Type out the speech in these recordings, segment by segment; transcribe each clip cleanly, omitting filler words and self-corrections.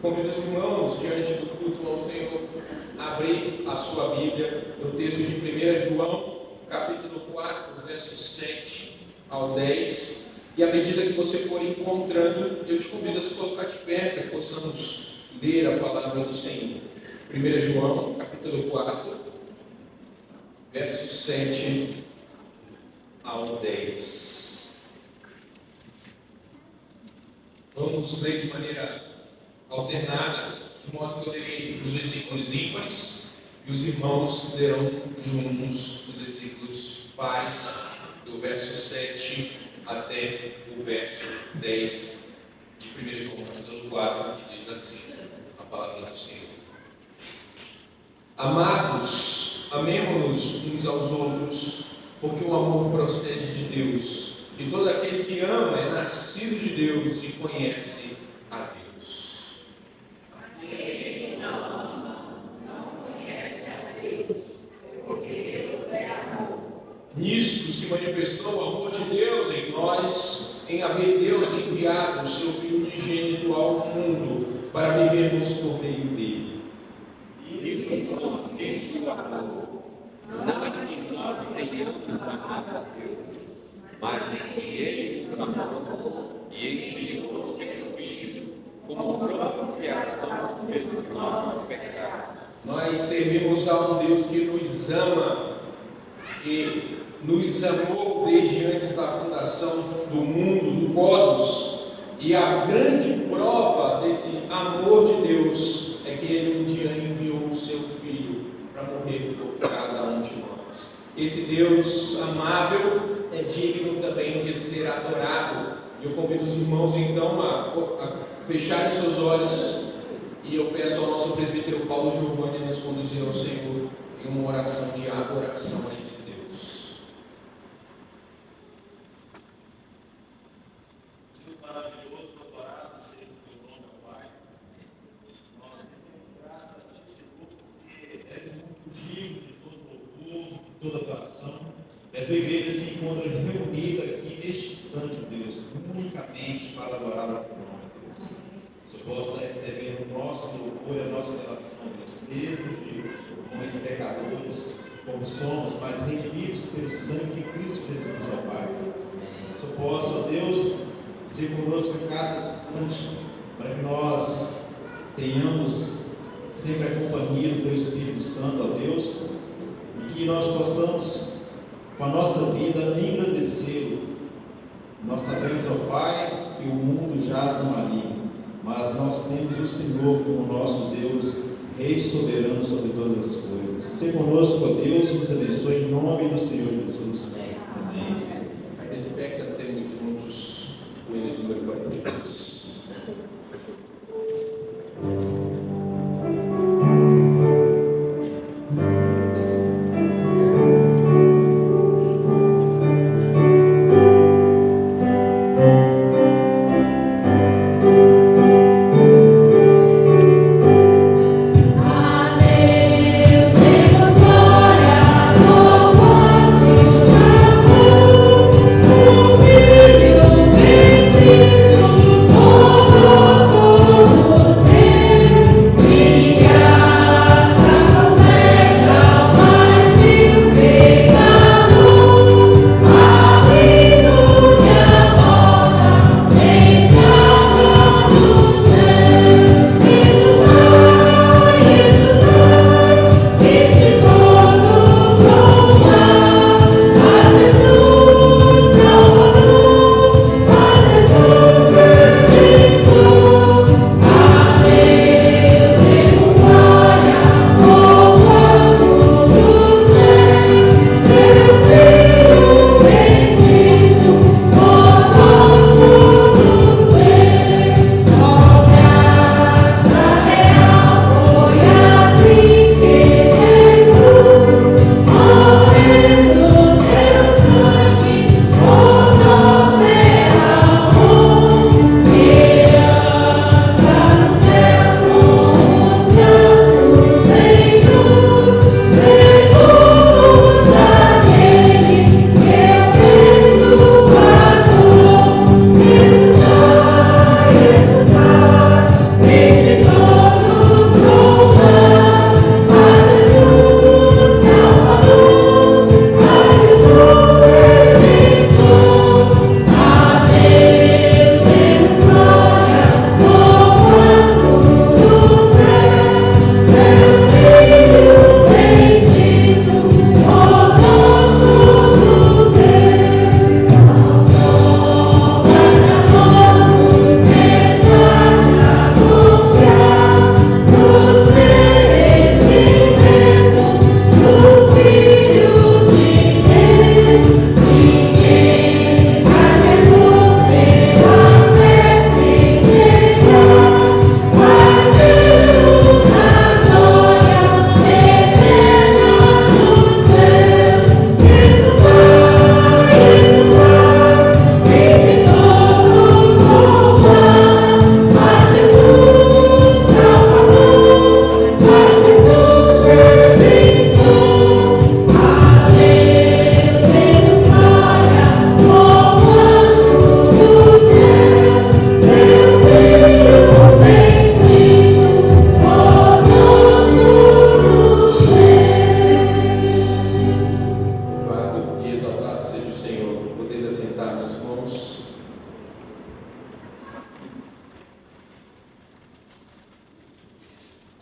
Convido os irmãos, diante do culto ao Senhor, a abrir a sua Bíblia no texto de 1 João, capítulo 4, versos 7 ao 10. E à medida que você for encontrando, eu te convido a se colocar de pé para que possamos ler a palavra do Senhor. 1 João, capítulo 4, versos 7 ao 10. Vamos ler de maneira alternada, de modo que eu lerei os versículos ímpares e os irmãos lerão juntos os versículos pares, do verso 7 até o verso 10 de 1 João, capítulo 4, que diz assim a palavra do Senhor. Amados, amemo-nos uns aos outros, porque o amor procede de Deus, e todo aquele que ama é nascido de Deus e conhece a Deus. Aquele que não ama, não conhece a Deus, porque Deus é amor. Nisto se manifestou o amor de Deus em nós, em haver Deus enviado o seu Filho unigênito ao mundo, para vivermos por meio dele. Isso consiste o amor, não em que nós tenhamos amado a Deus, mas em que Ele nos amou e enviou o seu Filho como propiciação pelos nossos pecados. Nós servimos a um Deus que nos ama, que nos amou desde antes da fundação do mundo, do cosmos, e a grande prova desse amor de Deus é que Ele um dia enviou o seu Filho para morrer por cada um de nós. Esse Deus amável é digno também de ser adorado. Eu convido os irmãos então a fecharem seus olhos e eu peço ao nosso presbítero Paulo Giovanni nos conduzir ao Senhor em uma oração de adoração a esse Deus. Deus maravilhoso, adorado seja o teu nome, Pai. Nós temos graça a ti, Senhor, porque és muito digno de todo louvor, de toda adoração. A tua igreja se encontra reunida aqui neste instante, Deus, unicamente para adorar o teu nome, Deus. Que o Senhor possa receber o nosso louvor e a nossa adoração, Deus, mesmo de homens pecadores, como somos, mas redimidos pelo sangue de Cristo Jesus, ó Pai. Que o Senhor possa, ó Deus, ser conosco em cada instante, para que nós tenhamos sempre a companhia do teu Espírito Santo, ó Deus, e que nós possamos, com a nossa vida, engrandecê-lo. Nós sabemos, ó Pai, que o mundo jaz no maligno, mas nós temos o Senhor como nosso Deus, Rei soberano sobre todas as coisas. Se conosco, ó Deus, nos abençoe em nome do Senhor Jesus. Amém. Ainda de pé cantemos juntos o hino de número 42. Filho bendito.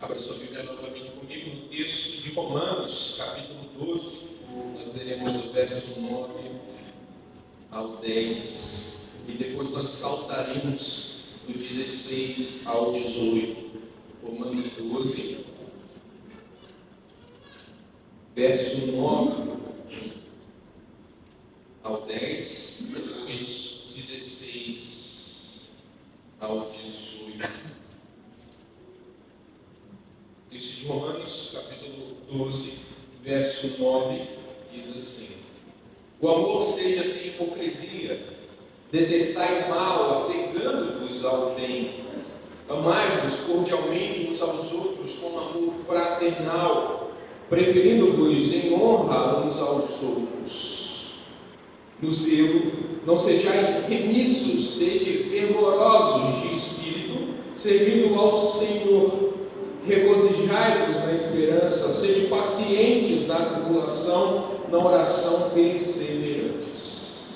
Abra sua Bíblia novamente comigo no texto de Romanos, capítulo 12. Nós leremos o verso 9 ao 10 e depois nós saltaremos do 16 ao 18. Romanos 12, verso 9 ao 10, depois 16 ao 18. Texto de Romanos, capítulo 12, verso 9, diz assim: o amor seja sem hipocrisia, detestai o mal, apegando-vos ao bem, amai-vos cordialmente uns aos outros com amor fraternal, preferindo-vos em honra uns aos outros. No zelo, não sejais remissos, sede fervorosos de espírito, servindo ao Senhor. Regozijai-vos na esperança, sede pacientes na tribulação, na oração perseverantes.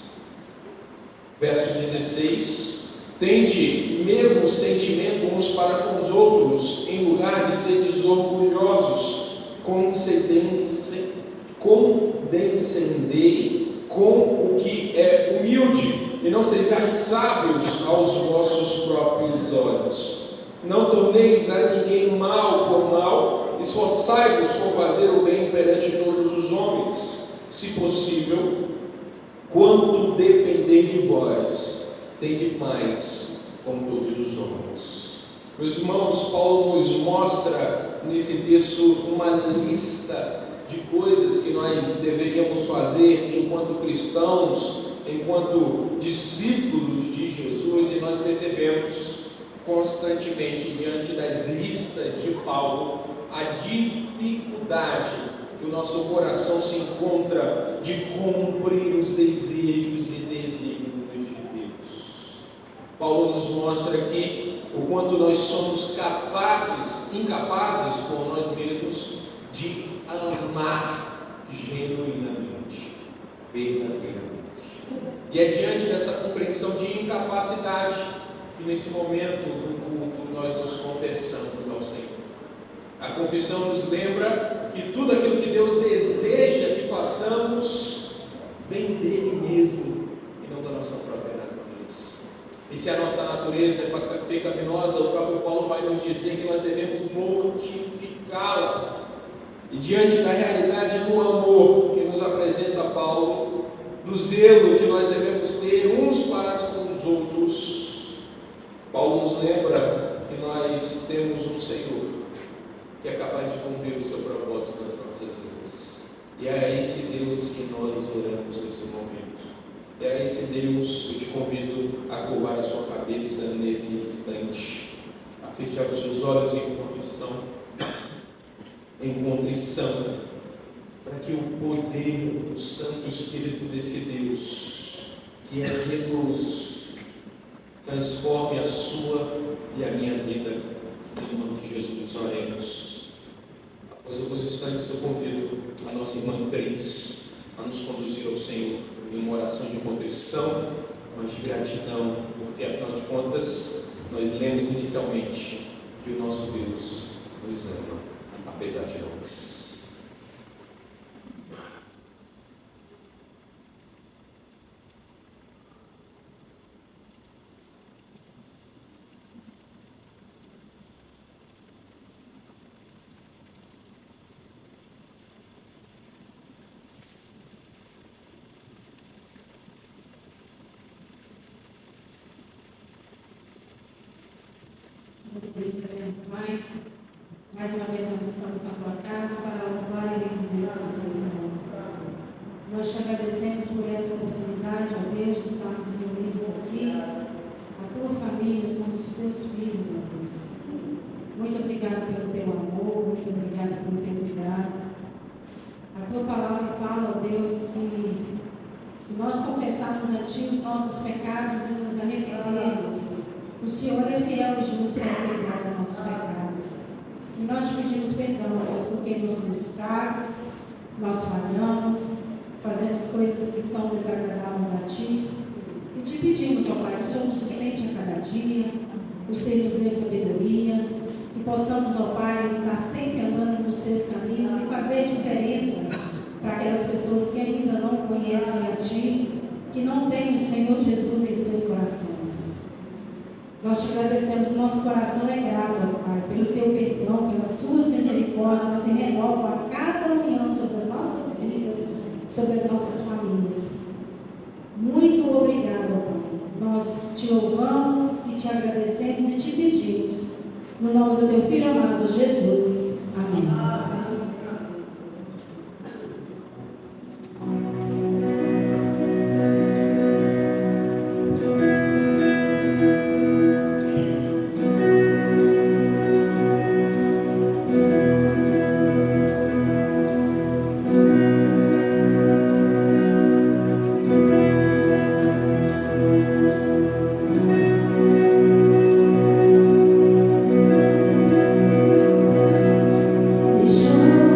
Verso 16: tende mesmo sentimento uns para com os outros, em lugar de seres orgulhosos, condescendei com o que é humilde, e não sejais sábios aos vossos próprios olhos. Não torneis a ninguém mal por mal, esforçai-vos por fazer o bem perante todos os homens, se possível, quanto depender de vós, tende mais com todos os homens. Meus irmãos, Paulo nos mostra nesse texto uma lista de coisas que nós deveríamos fazer enquanto cristãos, enquanto discípulos de Jesus, e nós percebemos constantemente diante das listas de Paulo a dificuldade que o nosso coração se encontra de cumprir os desejos e desígnios de Deus. Paulo nos mostra aqui o quanto nós somos incapazes por nós mesmos de amar genuinamente, verdadeiramente. E é diante dessa compreensão de incapacidade que nesse momento do culto nós nos confessamos ao Senhor. A confissão nos lembra que tudo aquilo que Deus deseja que façamos vem dele mesmo e não da nossa própria natureza. E se a nossa natureza é pecaminosa, o próprio Paulo vai nos dizer que nós devemos mortificá-la. E diante da realidade do amor que nos apresenta Paulo, do zelo que nós devemos ter uns para com os outros, Paulo nos lembra que nós temos um Senhor que é capaz de cumprir o seu propósito nas nossas vidas. E é a esse Deus que nós oramos nesse momento. É a esse Deus que eu te convido a curvar a sua cabeça nesse instante, a fechar os seus olhos em confissão, em contrição, para que o poder do Santo Espírito desse Deus, que é zeloso, transforme a sua e a minha vida. Em nome de Jesus, oremos. Após alguns instantes, eu convido a nossa irmã Cris a nos conduzir ao Senhor em uma oração de contrição, mas de gratidão, porque afinal de contas, nós lemos inicialmente que o nosso Deus nos ama, apesar de nós. Pai, mais uma vez nós estamos na tua casa para louvar e bendizer o seu nome. Nós te agradecemos por essa oportunidade, ó Deus, de estarmos reunidos aqui. A tua família, somos os teus filhos, ó Deus. Muito obrigado pelo teu amor, muito obrigado pelo teu cuidado. A tua palavra fala, ó Deus, que se nós confessarmos a ti os nossos pecados e nos arrependermos, o Senhor é fiel e justo para perdoar os nossos pecados. E nós te pedimos perdão, Deus, porque nós somos fracos, nós falhamos, fazemos coisas que são desagradáveis a Ti. E te pedimos, ó Pai, que o Senhor nos sustente a cada dia, O Senhor nos dê sabedoria, que possamos, ó Pai, estar sempre andando nos teus caminhos e fazer diferença para aquelas pessoas que ainda não conhecem a Ti, que não têm o Senhor Jesus em seus corações. Nós te agradecemos, nosso coração é grato, ó Pai, pelo Teu perdão, pelas Suas misericórdias, se renovam a cada manhã sobre as nossas vidas, sobre as nossas famílias. Muito obrigado, ó Pai. Nós te louvamos e te agradecemos e te pedimos, no nome do Teu Filho amado, Jesus. Amém. Deixou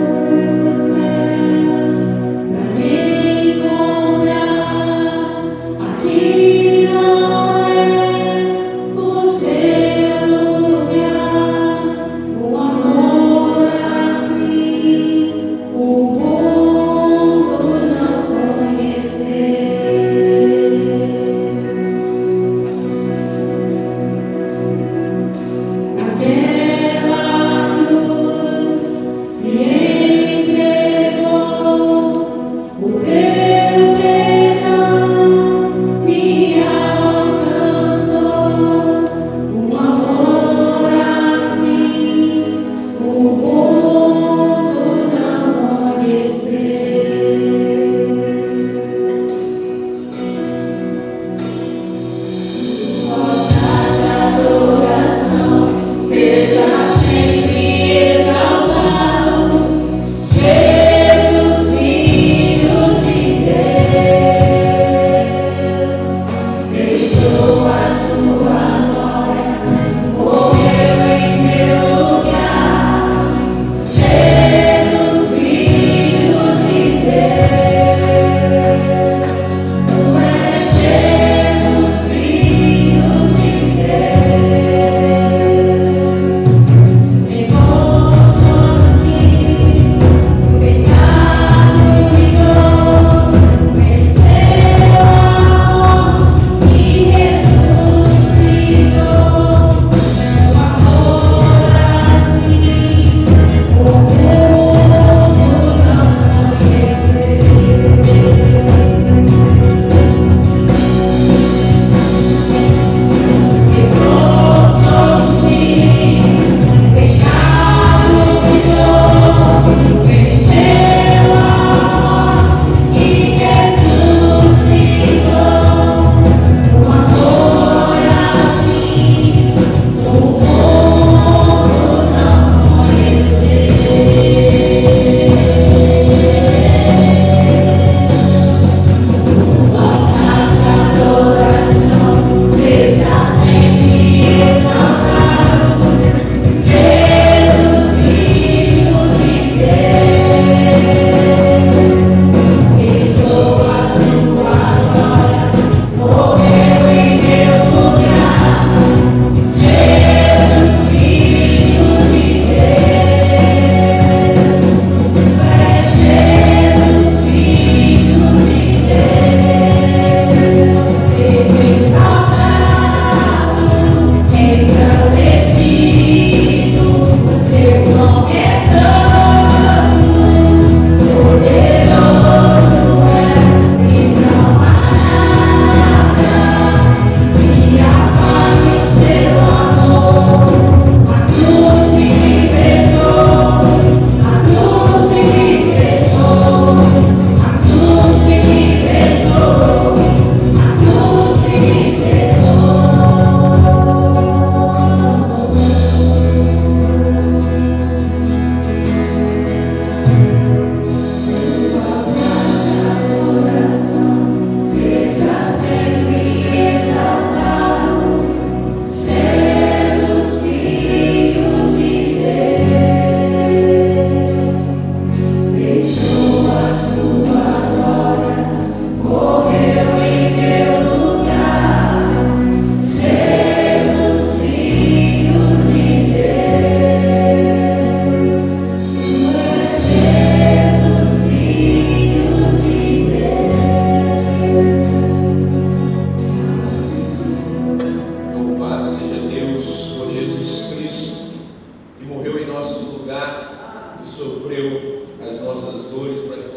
sofreu as nossas dores para que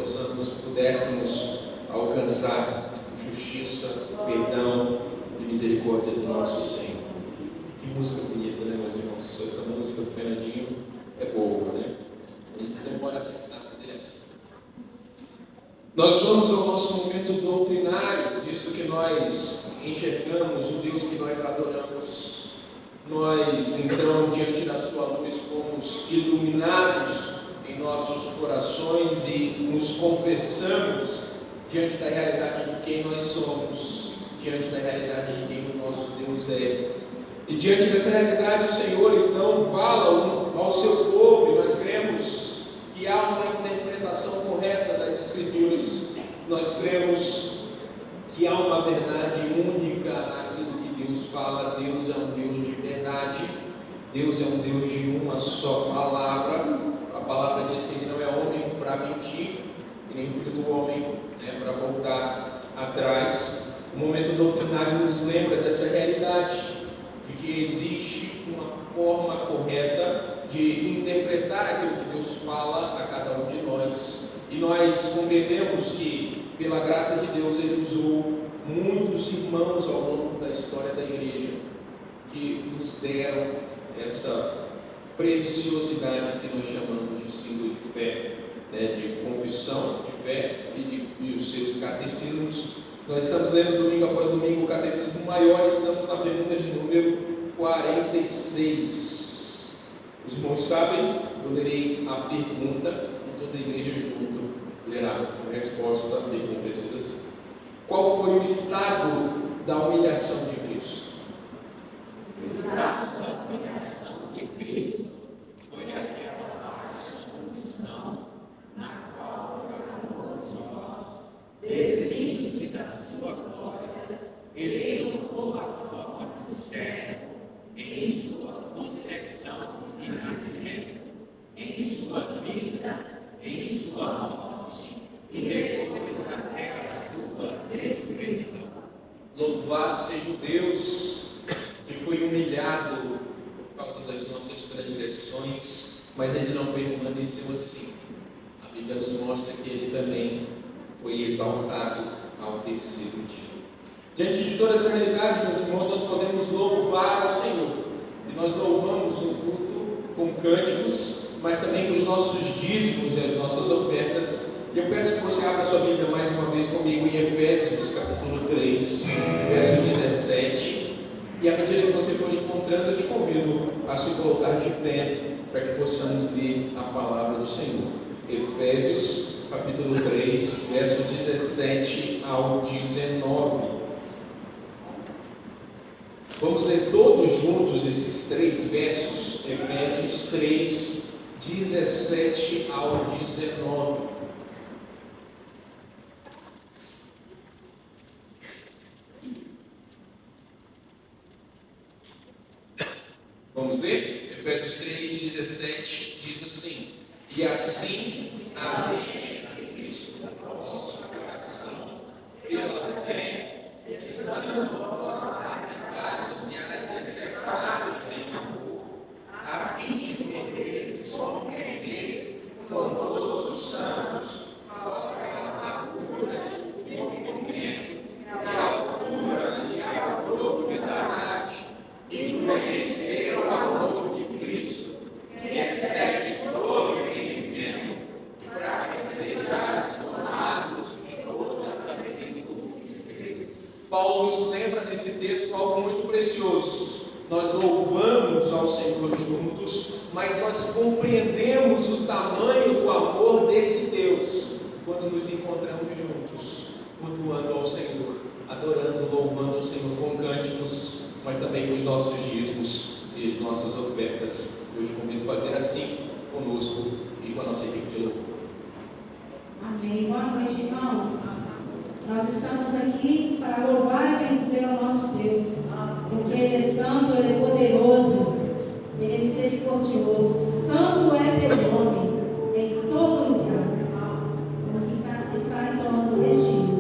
pudéssemos alcançar justiça, perdão e misericórdia do nosso Senhor. Que música bonita, né, meus irmãos? Essa música do Fernandinho é boa, né? A gente demora a fazer essa. Nós vamos ao nosso momento doutrinário, visto que nós enxergamos o Deus que nós adoramos. Nós, então, diante da sua luz, fomos iluminados em nossos corações e nos confessamos diante da realidade de quem nós somos, diante da realidade de quem o nosso Deus é. E diante dessa realidade, o Senhor, então, fala ao seu povo, e nós cremos que há uma interpretação correta das Escrituras. Nós cremos que há uma verdade única naquilo que Deus fala. Deus é um Deus de verdade, Deus é um Deus de uma só palavra. A palavra diz que Ele não é homem para mentir, e nem filho do homem para voltar atrás. O momento doutrinário nos lembra dessa realidade, de que existe uma forma correta de interpretar aquilo que Deus fala a cada um de nós. E nós compreendemos que, pela graça de Deus, Ele usou muitos irmãos ao longo da história da igreja, que nos deram essa preciosidade que nós chamamos de símbolo de fé, de confissão de fé e os seus catecismos. Nós estamos lendo domingo após domingo o catecismo maior, estamos na pergunta de número 46. Os irmãos sabem, eu lerei a pergunta e toda a igreja junto lerá a resposta. A pergunta diz assim: qual foi o estado da humilhação de Cristo? O estado da humilhação de Cristo foi aquela baixa condição na qual, por amor de nós, desvindo-se da sua glória, Ele ocupou a forma do servo em sua concepção e nascimento, em sua vida, em sua morte e depois até a sua ressurreição. Louvado seja o Deus que foi humilhado por causa das nossas transgressões, mas Ele não permaneceu assim. A Bíblia nos mostra que Ele também foi exaltado ao terceiro dia. Diante de toda essa realidade, meus irmãos, nós podemos louvar ao Senhor. E nós louvamos no culto com cânticos, mas também com os nossos dízimos e as nossas ofertas. E eu peço que você abra sua Bíblia mais uma vez comigo em Efésios, capítulo 3, verso 17. E à medida que você for encontrando, eu te convido a se colocar de pé para que possamos ler a palavra do Senhor. Efésios, capítulo 3, verso 17 ao 19. Vamos ler todos juntos esses três versos, Efésios 3, 17 ao 19. Vamos ler? Efésios 3, 17 diz assim: e assim a mente de Cristo no vosso coração, pela fé, estando vós arrancados e alicerçados em amor, a fim de poderes compreender com todos os santos qual é a largura e o comprimento, e a altura e a profundidade, e conhecer o amor de Cristo, que excede todo entendimento, para que sejais tomados de toda a plenitude de Deus. Paulo nos lembra nesse texto algo muito precioso. Nós louvamos ao Senhor juntos, mas nós compreendemos o tamanho do amor desse Deus quando nos encontramos juntos, cultuando ao Senhor, adorando, louvando ao Senhor com cânticos, mas também com os nossos dízimos e as nossas ofertas. Eu te convido a fazer assim conosco e com a nossa equipe de louvor. Amém. Boa noite, irmãos. Nós estamos aqui para louvar e bendizer ao nosso Deus, porque Ele é santo, Ele é poderoso, Ele é misericordioso. Santo é teu nome em todo lugar. Vamos estar entoando este hino.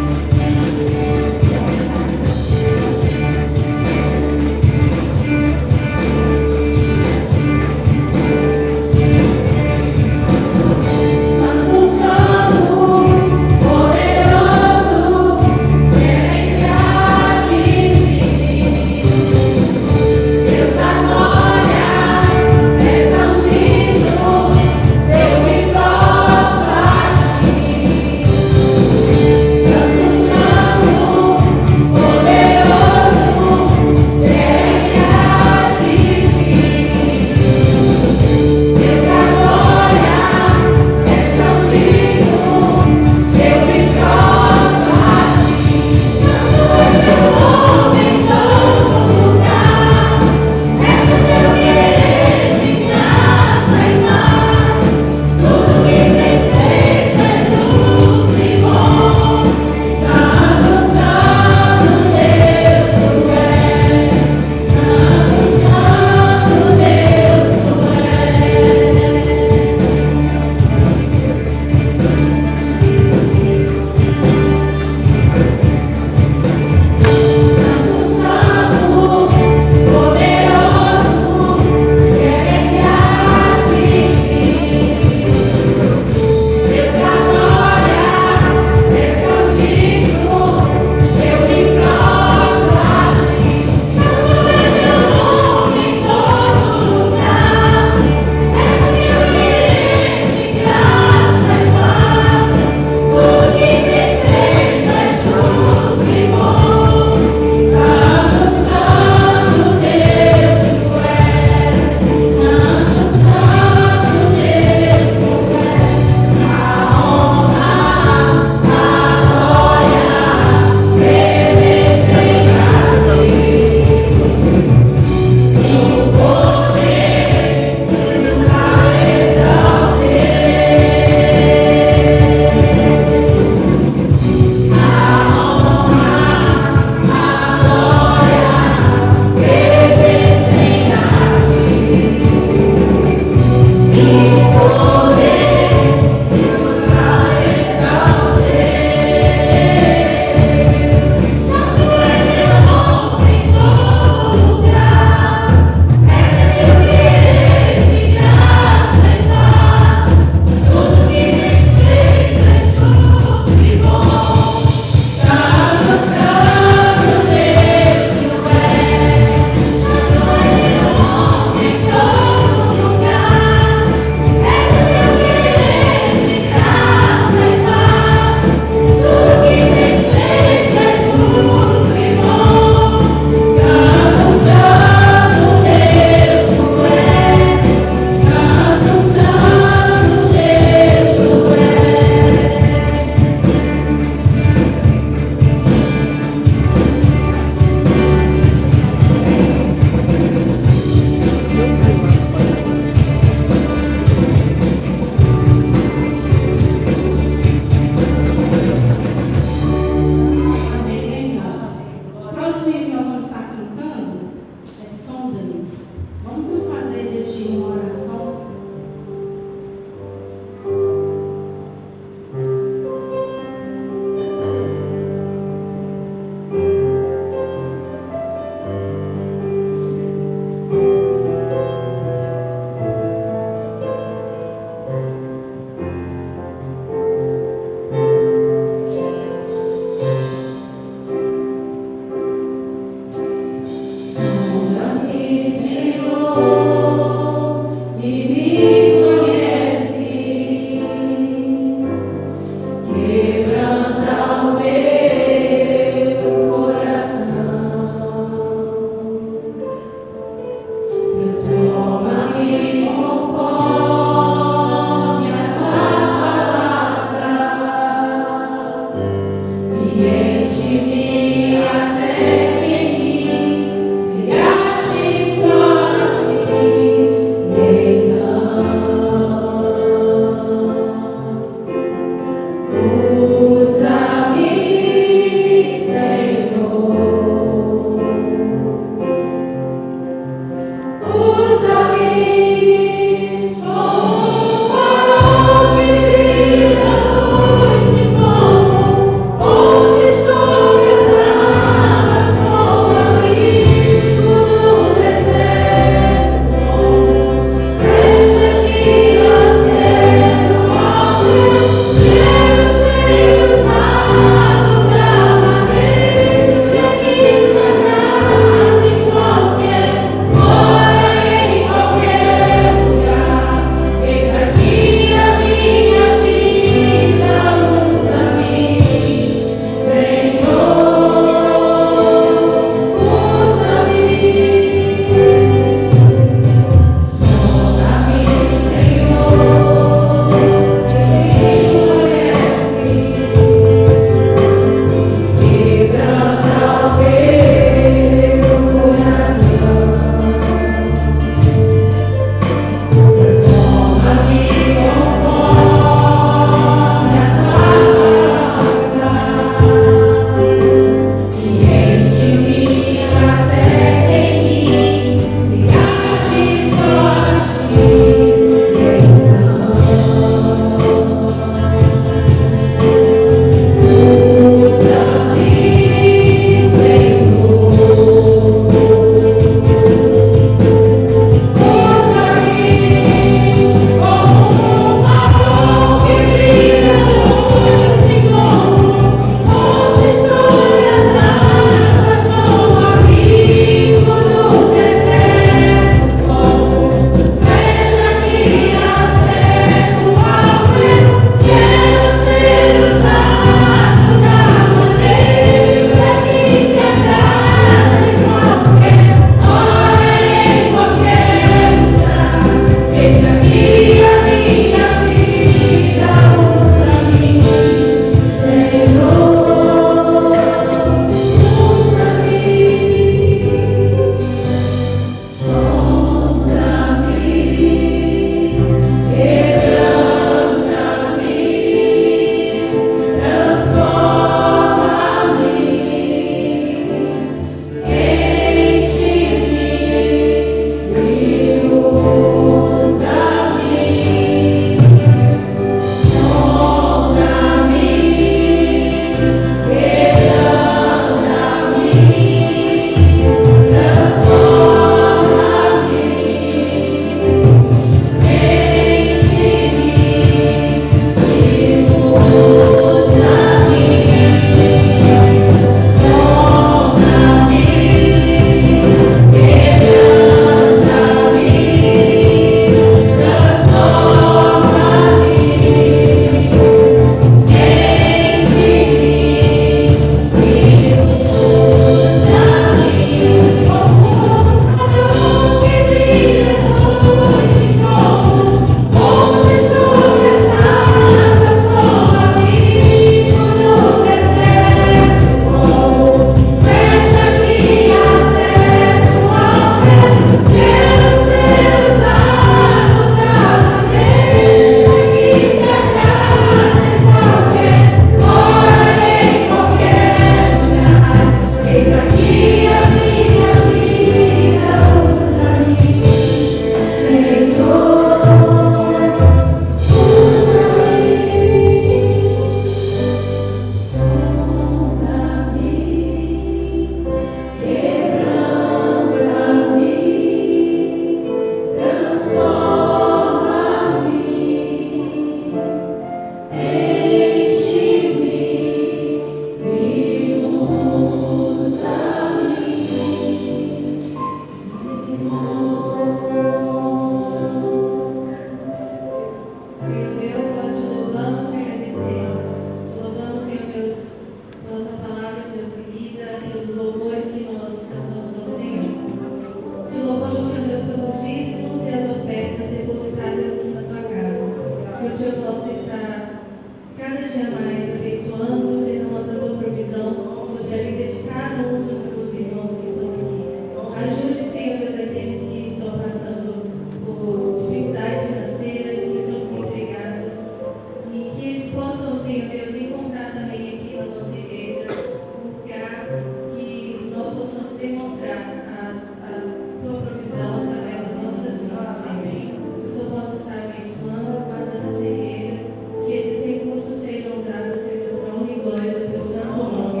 glória do teu santo nome,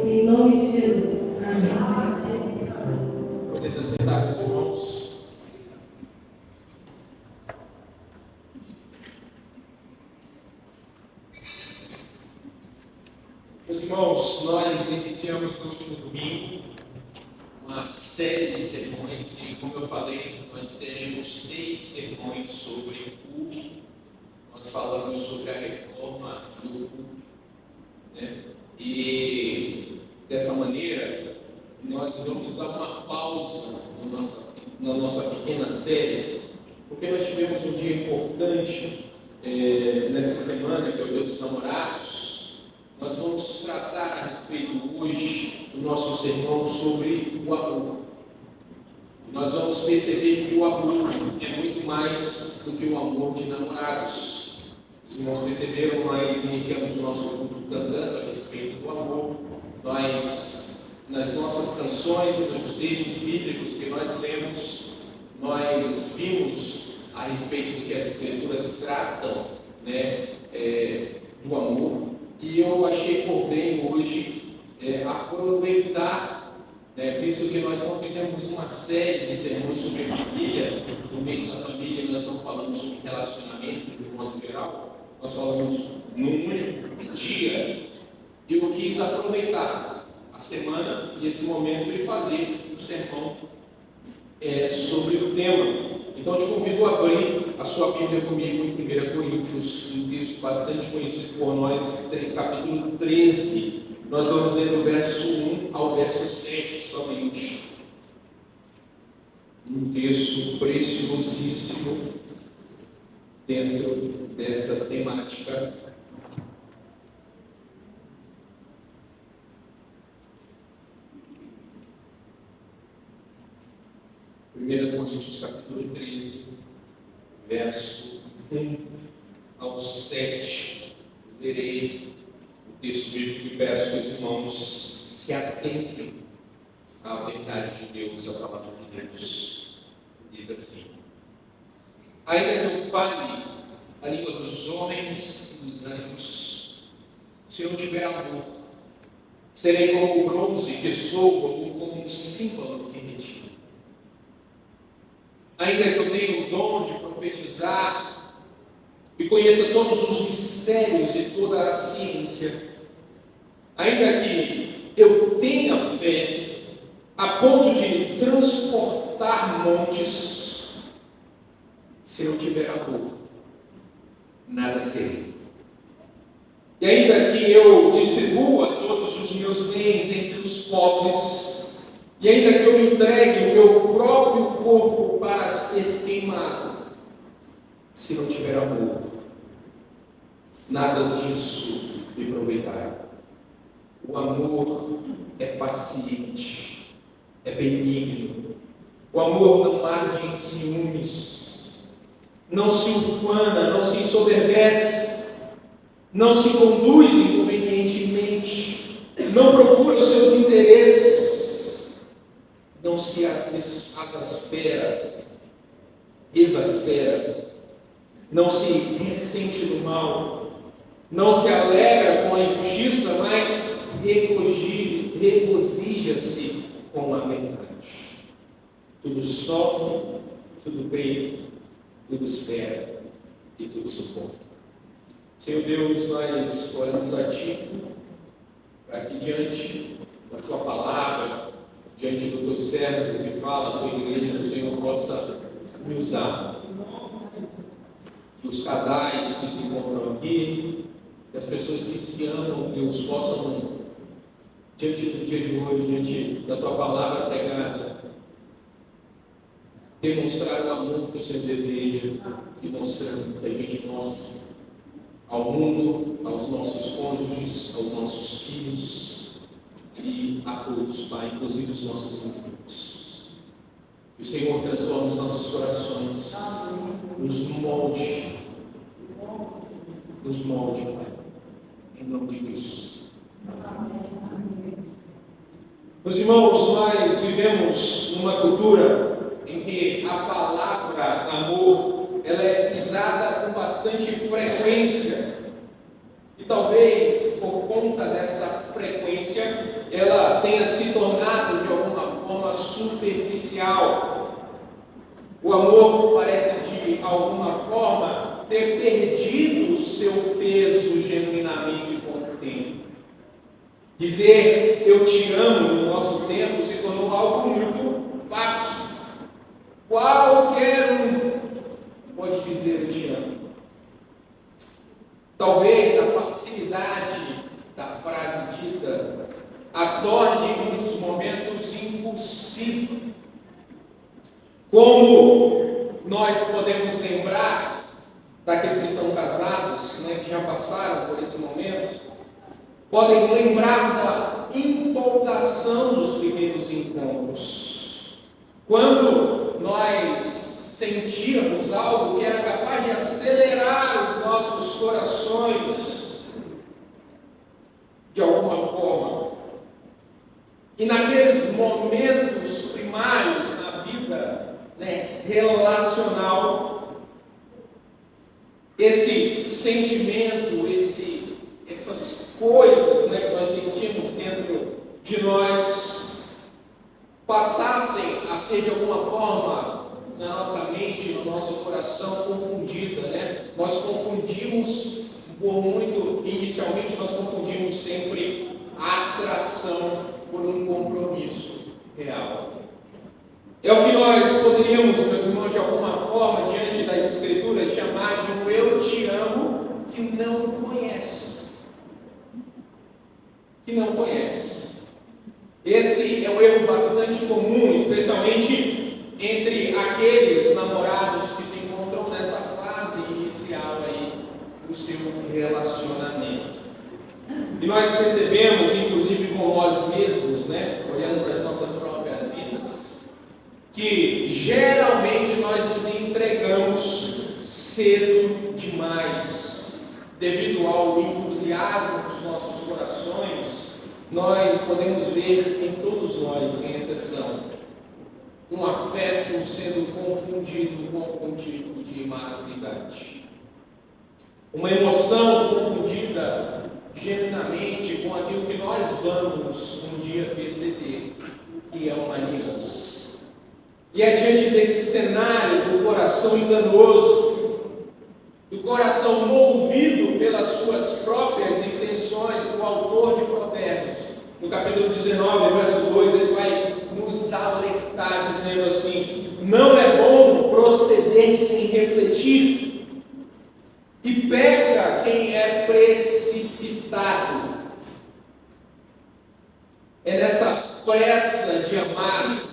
em nome de Jesus. Amém. Podemos assentar, meus irmãos. Meus irmãos, nós iniciamos no último domingo uma série de sermões e, como eu falei, nós teremos 6 sermões sobre o culto. Nós falamos sobre a reforma do culto, né? E dessa maneira nós vamos dar uma pausa na nossa pequena série, porque nós tivemos um dia importante nessa semana, que é o Dia dos Namorados. Nós vamos tratar a respeito hoje do nosso sermão sobre o amor. Nós vamos perceber que o amor é muito mais do que o amor de namorados. Os irmãos perceberam, nós iniciamos o nosso culto cantando a respeito do amor. Nós, nas nossas canções e nos textos bíblicos que nós lemos, nós vimos a respeito do que as Escrituras tratam, né, do amor. E eu achei por bem hoje aproveitar, por isso que nós não fizemos uma série de sermões sobre família. No mês da família nós não falamos sobre relacionamento de um modo geral, nós falamos num único dia. E eu quis aproveitar a semana e esse momento e fazer um sermão sobre o tema. Então eu te convido a abrir a sua Bíblia comigo em 1 Coríntios, um texto bastante conhecido por nós, capítulo 13. Nós vamos ler do verso 1 ao verso 7 somente. Um texto preciosíssimo dentro dessa temática. Primeira Coríntios, capítulo 13, verso 1 ao 7. Eu lerei o texto bíblico e peço que os irmãos se atentem à verdade de Deus, à palavra de Deus. Diz assim: ainda que eu fale a língua dos homens e dos anjos, se eu não tiver amor, serei como o bronze que soa ou como um símbolo que retira. Ainda que eu tenha o dom de profetizar e conheça todos os mistérios e toda a ciência, ainda que eu tenha fé a ponto de transportar montes, se eu tiver amor, nada serei. E ainda que eu distribua todos os meus bens entre os pobres, e ainda que eu entregue o meu próprio corpo para ser queimado, se não tiver amor, nada disso me aproveitará. O amor é paciente, é benigno. O amor não arde em ciúmes, não se ufana, não se ensoberbece, não se conduz inconvenientemente, não procura os seus interesses, não se exaspera, não se ressente do mal, não se alegra com a injustiça, mas regozija-se com a verdade. Tudo sofre, tudo crê, tudo espera e tudo suporta. Senhor Deus, nós oramos a Ti para que diante da Tua palavra, diante do Teu servo que fala, a Tua igreja, o Senhor possa me usar. Que os casais que se encontram aqui, que as pessoas que se amam, Deus, possam, diante do dia de hoje, diante da Tua palavra pregada, demonstrar o amor que o Senhor deseja, demonstrando que a gente mostra ao mundo, aos nossos cônjuges, aos nossos filhos e a todos, Pai, inclusive os nossos inimigos. Que o Senhor transforme os nossos corações, nos molde, Pai, em nome de Cristo. Meus irmãos, nós vivemos numa cultura em que a palavra amor, ela é usada com bastante frequência. E talvez talvez por conta dessa frequência, ela tenha se tornado de alguma forma superficial. O amor parece de alguma forma ter perdido o seu peso genuinamente com o tempo. Dizer eu te amo no nosso tempo se tornou algo muito fácil. Qualquer um pode dizer eu te amo. Talvez a facilidade da frase dita a torne em muitos momentos impossível. Como nós podemos lembrar daqueles que são casados, que já passaram por esse momento, podem lembrar da empolgação dos primeiros encontros. Quando nós sentíamos algo que era capaz de acelerar os nossos corações de alguma forma. E naqueles momentos primários na vida relacional, esse sentimento, essas coisas que nós sentimos dentro de nós passassem a ser de alguma forma na nossa mente, no nosso coração confundida, Nós confundimos inicialmente nós confundimos sempre a atração por um compromisso real. É o que nós poderíamos, meus irmãos, de alguma forma, diante das Escrituras, chamar de um eu te amo que não conhece. Que não conhece. Esse é um erro bastante comum, especialmente entre aqueles namorados que se encontram nessa fase inicial aí do seu relacionamento. E nós percebemos, inclusive com nós mesmos, olhando para as nossas próprias vidas, que geralmente nós nos entregamos cedo demais, devido ao entusiasmo dos nossos corações. Nós podemos ver em todos nós, sem exceção, um afeto sendo confundido com um tipo de imaturidade. Uma emoção confundida genuinamente com aquilo que nós vamos um dia perceber, que é uma aliança. E é diante desse cenário do coração enganoso, do coração movido pelas suas próprias intenções, o autor de Provérbios, no capítulo 19, verso 2, ele vai nos alertar, dizendo assim: não é bom proceder sem refletir, e peca quem é precipitado. É nessa pressa de amar,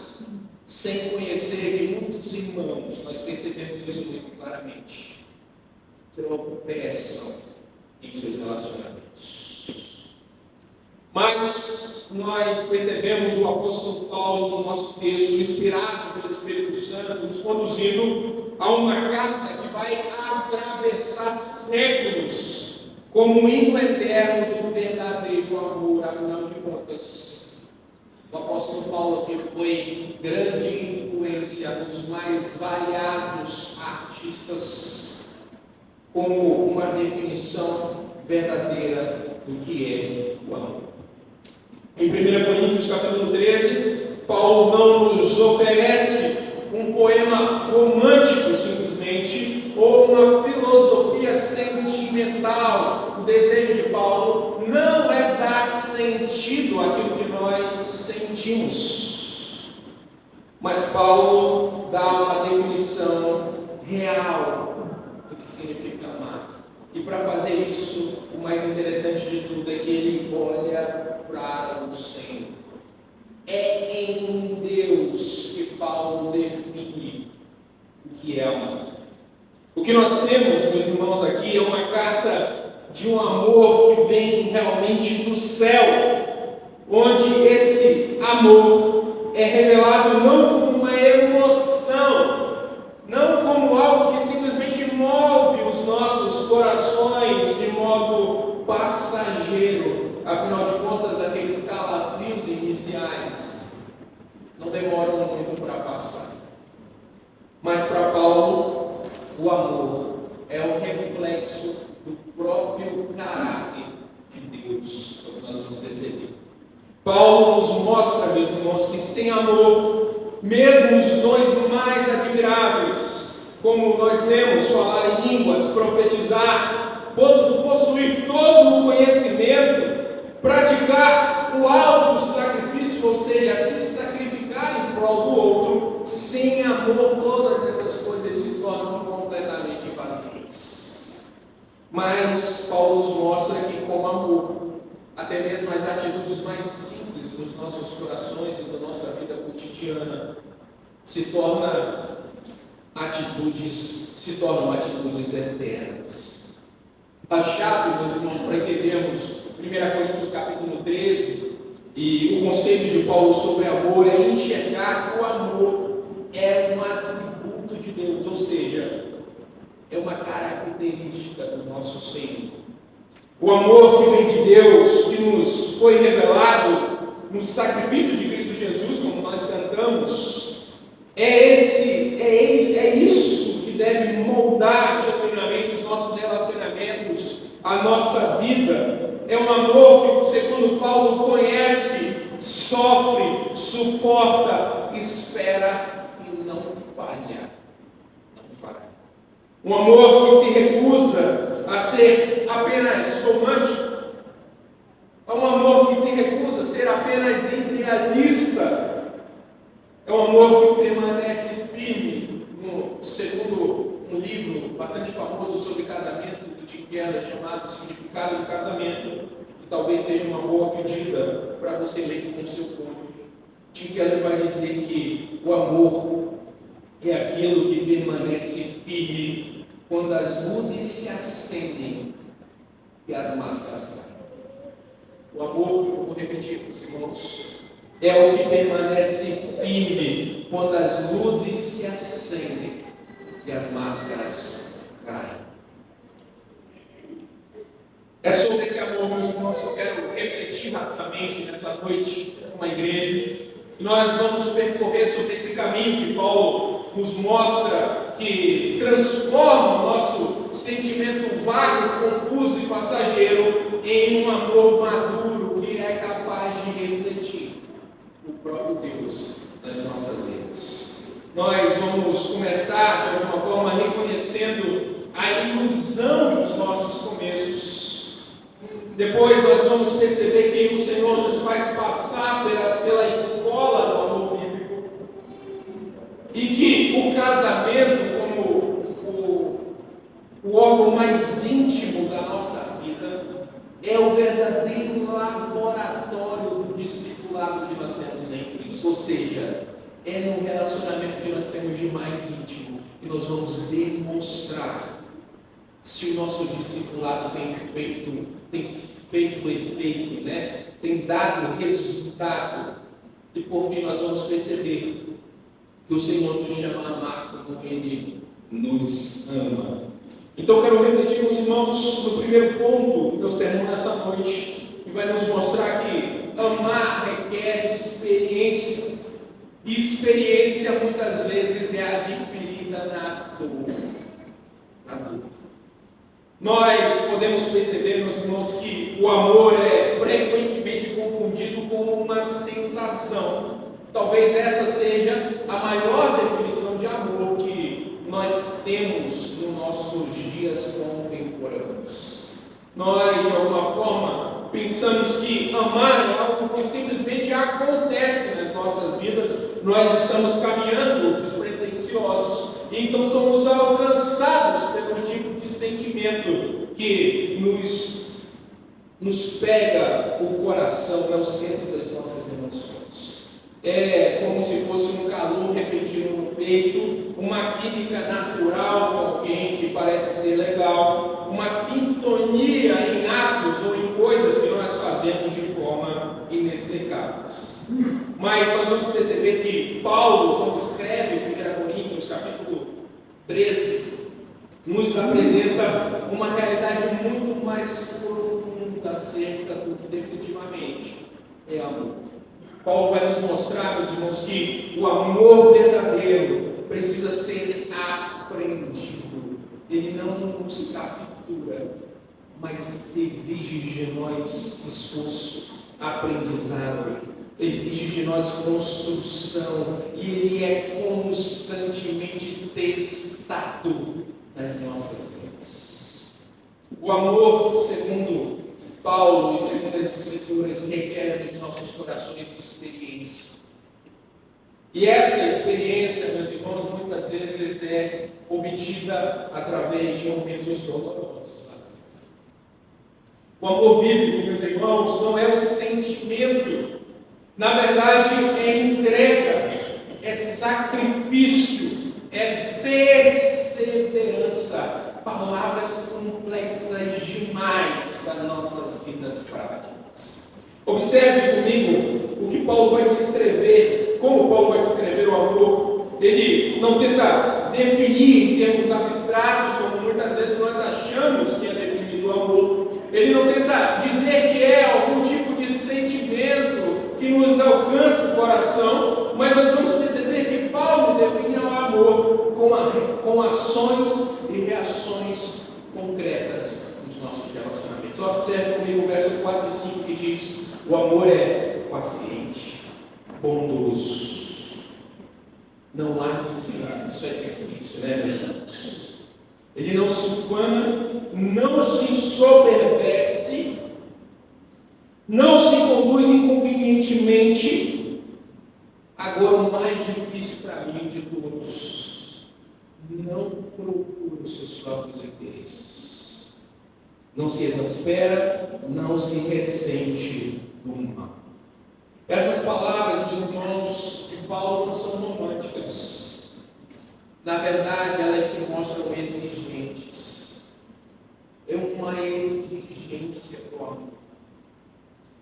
sem conhecer, que muitos irmãos, nós percebemos isso muito claramente, tropeçam em seus relacionamentos. Mas nós percebemos o apóstolo Paulo no nosso texto, inspirado pelo Espírito Santo, nos conduzindo a uma carta que vai atravessar séculos como um hino eterno do verdadeiro amor. Afinal de contas, o apóstolo Paulo, que foi grande influência dos mais variados artistas, como uma definição verdadeira do que é o amor. Em 1 Coríntios capítulo 13, Paulo não nos oferece um poema romântico simplesmente, ou uma filosofia sentimental. O desejo de Paulo não é dar sentido àquilo que nós sentimos, mas Paulo dá uma definição real do que significa amar. E para fazer isso, o mais interessante de tudo é que ele olha para o Senhor. É em Deus que Paulo define o que é amor. O que nós temos, meus irmãos, aqui é uma carta de um amor que vem realmente do céu, onde esse amor é revelado não como uma emoção, não como algo que simplesmente move os nossos corações de modo passageiro. Afinal de contas, aqueles calafrios iniciais não demoram muito para passar. Mas para Paulo, o amor é o reflexo do próprio caráter de Paulo nos mostra, meus irmãos, que sem amor, mesmo os dons mais admiráveis, como nós lemos, falar em línguas, profetizar, possuir todo o conhecimento, praticar o alto sacrifício, ou seja, se sacrificar em prol do outro, sem amor, todas essas coisas se tornam completamente vazias. Mas Paulo nos mostra que com amor, até mesmo as atitudes mais simples dos nossos corações e da nossa vida cotidiana se tornam atitudes eternas. A chave, meus irmãos, para entendermos 1 Coríntios capítulo 13 e o conceito de Paulo sobre amor é enxergar que o amor é um atributo de Deus, ou seja, é uma característica do nosso Senhor. O amor que vem de Deus, que nos foi revelado no sacrifício de Cristo Jesus, como nós cantamos, é isso que deve moldar genuinamente os nossos relacionamentos, a nossa vida. É um amor que, segundo Paulo, conhece, sofre, suporta, espera e não falha. Um amor que se recusa a ser apenas romântico. É um amor que se recusa a ser apenas idealista. É um amor que permanece firme. Segundo um livro bastante famoso sobre casamento do Tim Keller, chamado Significado do Casamento, que talvez seja uma boa pedida para você ler com o seu cônjuge. Tim Keller vai dizer que o amor é aquilo que permanece firme quando as luzes se acendem e as máscaras caem. O amor, eu vou repetir para os irmãos, é o que permanece firme quando as luzes se acendem e as máscaras caem. É sobre esse amor, meus irmãos, que eu quero refletir rapidamente nessa noite com a igreja. E nós vamos percorrer sobre esse caminho que Paulo nos mostra, que transforma o nosso sentimento vago, confuso e passageiro em um amor maduro que é capaz de refletir o próprio Deus nas nossas vidas. Nós vamos começar, de alguma forma, reconhecendo a ilusão dos nossos começos. Depois nós vamos perceber que o Senhor nos faz passar pela escola do amor bíblico e que o casamento, como o órgão mais íntimo da nossa vida, é o verdadeiro laboratório do discipulado que nós temos em Cristo. Ou seja, é no relacionamento que nós temos de mais íntimo que nós vamos demonstrar se o nosso discipulado tem feito efeito, né? Tem dado resultado. E por fim nós vamos perceber que o Senhor nos chama a amar como Ele nos ama. Então eu quero refletir, meus irmãos, no primeiro ponto do meu sermão nessa noite, que vai nos mostrar que amar requer experiência. E experiência muitas vezes é adquirida na dor. Nós podemos perceber, meus irmãos, que o amor é frequentemente confundido com uma sensação. Talvez essa seja a maior definição de amor que nós temos nos nossos dias contemporâneos. Nós, de alguma forma, pensamos que amar é algo que simplesmente acontece nas nossas vidas. Nós estamos caminhando despretensiosos e então somos alcançados pelo tipo de sentimento que nos pega o coração, é o centro das nossas emoções. É como se fosse um calor repentino no peito, uma química natural com alguém que parece ser legal, uma sintonia em atos ou em coisas que nós fazemos de forma inexplicável. Mas nós vamos perceber que Paulo, quando escreve 1 Coríntios capítulo 13, nos apresenta uma realidade muito mais profunda acerca do que definitivamente é amor. Paulo vai nos mostrar, meus irmãos, que o amor verdadeiro precisa ser aprendido. Ele não nos captura, mas exige de nós esforço, aprendizado, exige de nós construção, e ele é constantemente testado nas nossas vidas. O amor, segundo Paulo e segundo as Escrituras, requer dos nossos corações experiência. E essa experiência, meus irmãos, muitas vezes é obtida através de momentos dolorosos. O amor bíblico, meus irmãos, não é um sentimento. Na verdade, é entrega, é sacrifício, é perseverança. Palavras complexas demais para nossas vidas práticas. Observe comigo o que Paulo vai descrever, como Paulo vai descrever o amor. Ele não tenta definir em termos abstratos, como muitas vezes nós achamos que é definido o amor. Ele não tenta dizer que é algum tipo de sentimento que nos alcança o coração, mas nós vamos perceber que Paulo define o amor com ações e reações concretas nos nossos relacionamentos. Observe comigo o verso 4 e 5 que diz: o amor é paciente, bondoso, não há de si. Isso é difícil, né, meus irmãos? Ele não se ufana, não se ensoberbece, não se conduz inconvenientemente. Agora, o mais difícil para mim de todos: não procura os seus próprios interesses, não se exaspera, não se ressente do mal. Essas palavras, meus irmãos, de Paulo não são românticas. Na verdade, elas se mostram exigentes. É uma exigência do amor.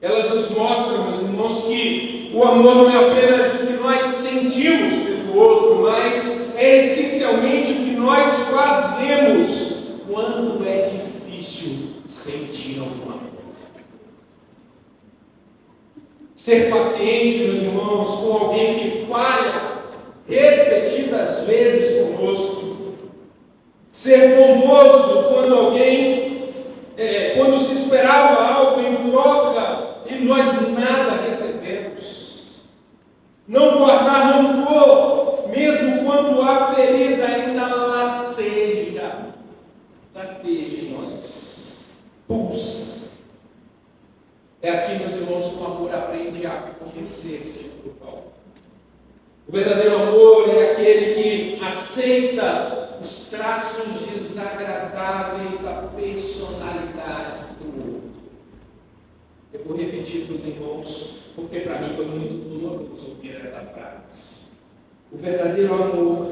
Elas nos mostram, meus irmãos, que o amor não é apenas o que nós sentimos pelo outro, mas é essencialmente o que nós fazemos quando é difícil sentir alguma coisa. Ser paciente, meus irmãos, com alguém que falha repetidas vezes conosco. Ser bondoso quando quando se esperava algo em troca e nós nada recebemos. Não guardar rancor, mesmo quando a ferida ainda lateja em nós, pulsa. É aqui, meus irmãos, que o amor aprende a conhecer-se por Paulo. O verdadeiro amor é aquele que aceita os traços desagradáveis da personalidade do outro. Eu vou repetir para os irmãos, porque para mim foi muito doloroso ouvir essa frase. O verdadeiro amor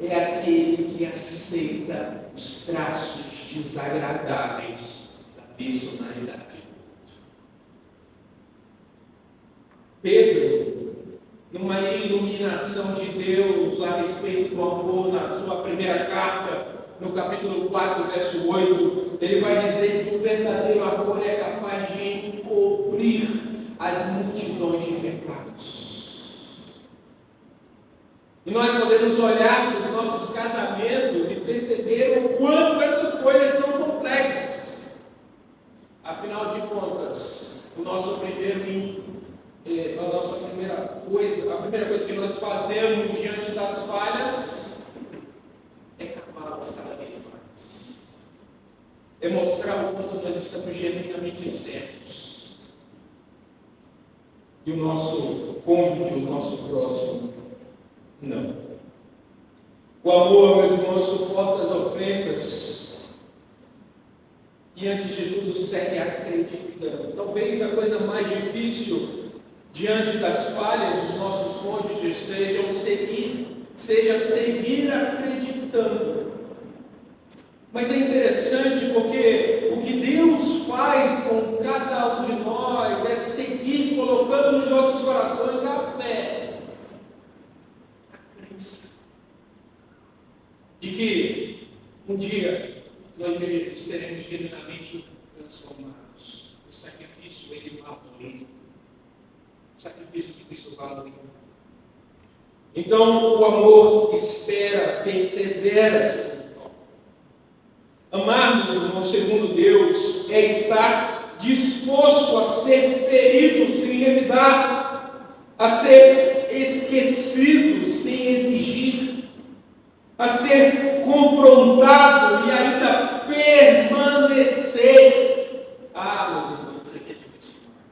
é aquele que aceita os traços desagradáveis da personalidade do outro. Pedro, numa iluminação de Deus a respeito do amor, na sua primeira carta, no capítulo 4, verso 8, ele vai dizer que o verdadeiro amor é capaz de encobrir as multidões de pecados. E nós podemos olhar para os nossos casamentos e perceber o quanto essas coisas são complexas. Afinal de contas, a primeira coisa que nós fazemos diante das falhas é cavá-las cada vez mais. É mostrar o quanto nós estamos genuinamente certos. E o nosso cônjuge, o nosso próximo, não. O amor, meus irmãos, suporta as ofensas e, antes de tudo, segue acreditando. Talvez a coisa mais difícil diante das falhas dos nossos cônjuges seja seguir acreditando. Mas é interessante porque o que Deus faz com cada um de nós é seguir colocando nos nossos corações a fé, a crença de que um dia nós seremos genuinamente transformados. O sacrifício ele valoriza. Sacrifício que Cristo valoriza. Então o amor espera, persevera. Amar, meus irmãos, segundo Deus, é estar disposto a ser ferido sem revidar, a ser esquecido sem exigir, a ser confrontado e ainda permanecer. Meus irmãos, isso aqui é difícil demais.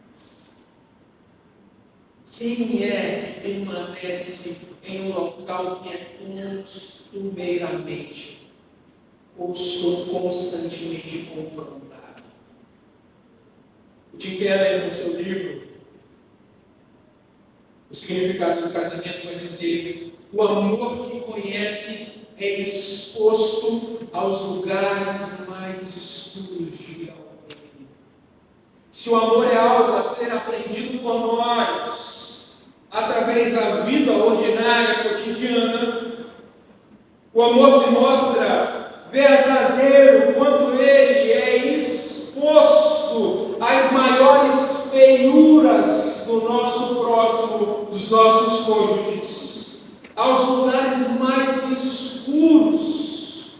Quem é que permanece em um local que é costumeiramente ou sou constantemente confrontado? O Tim Keller, no seu livro, O Significado do Casamento, vai dizer: o amor que conhece é exposto aos lugares mais escuros de alguém. Se o amor é algo a ser aprendido por nós, através da vida ordinária, cotidiana, o amor se mostra verdadeiro quando ele é exposto às maiores feiuras do nosso próximo, dos nossos cônjuges, aos lugares mais escuros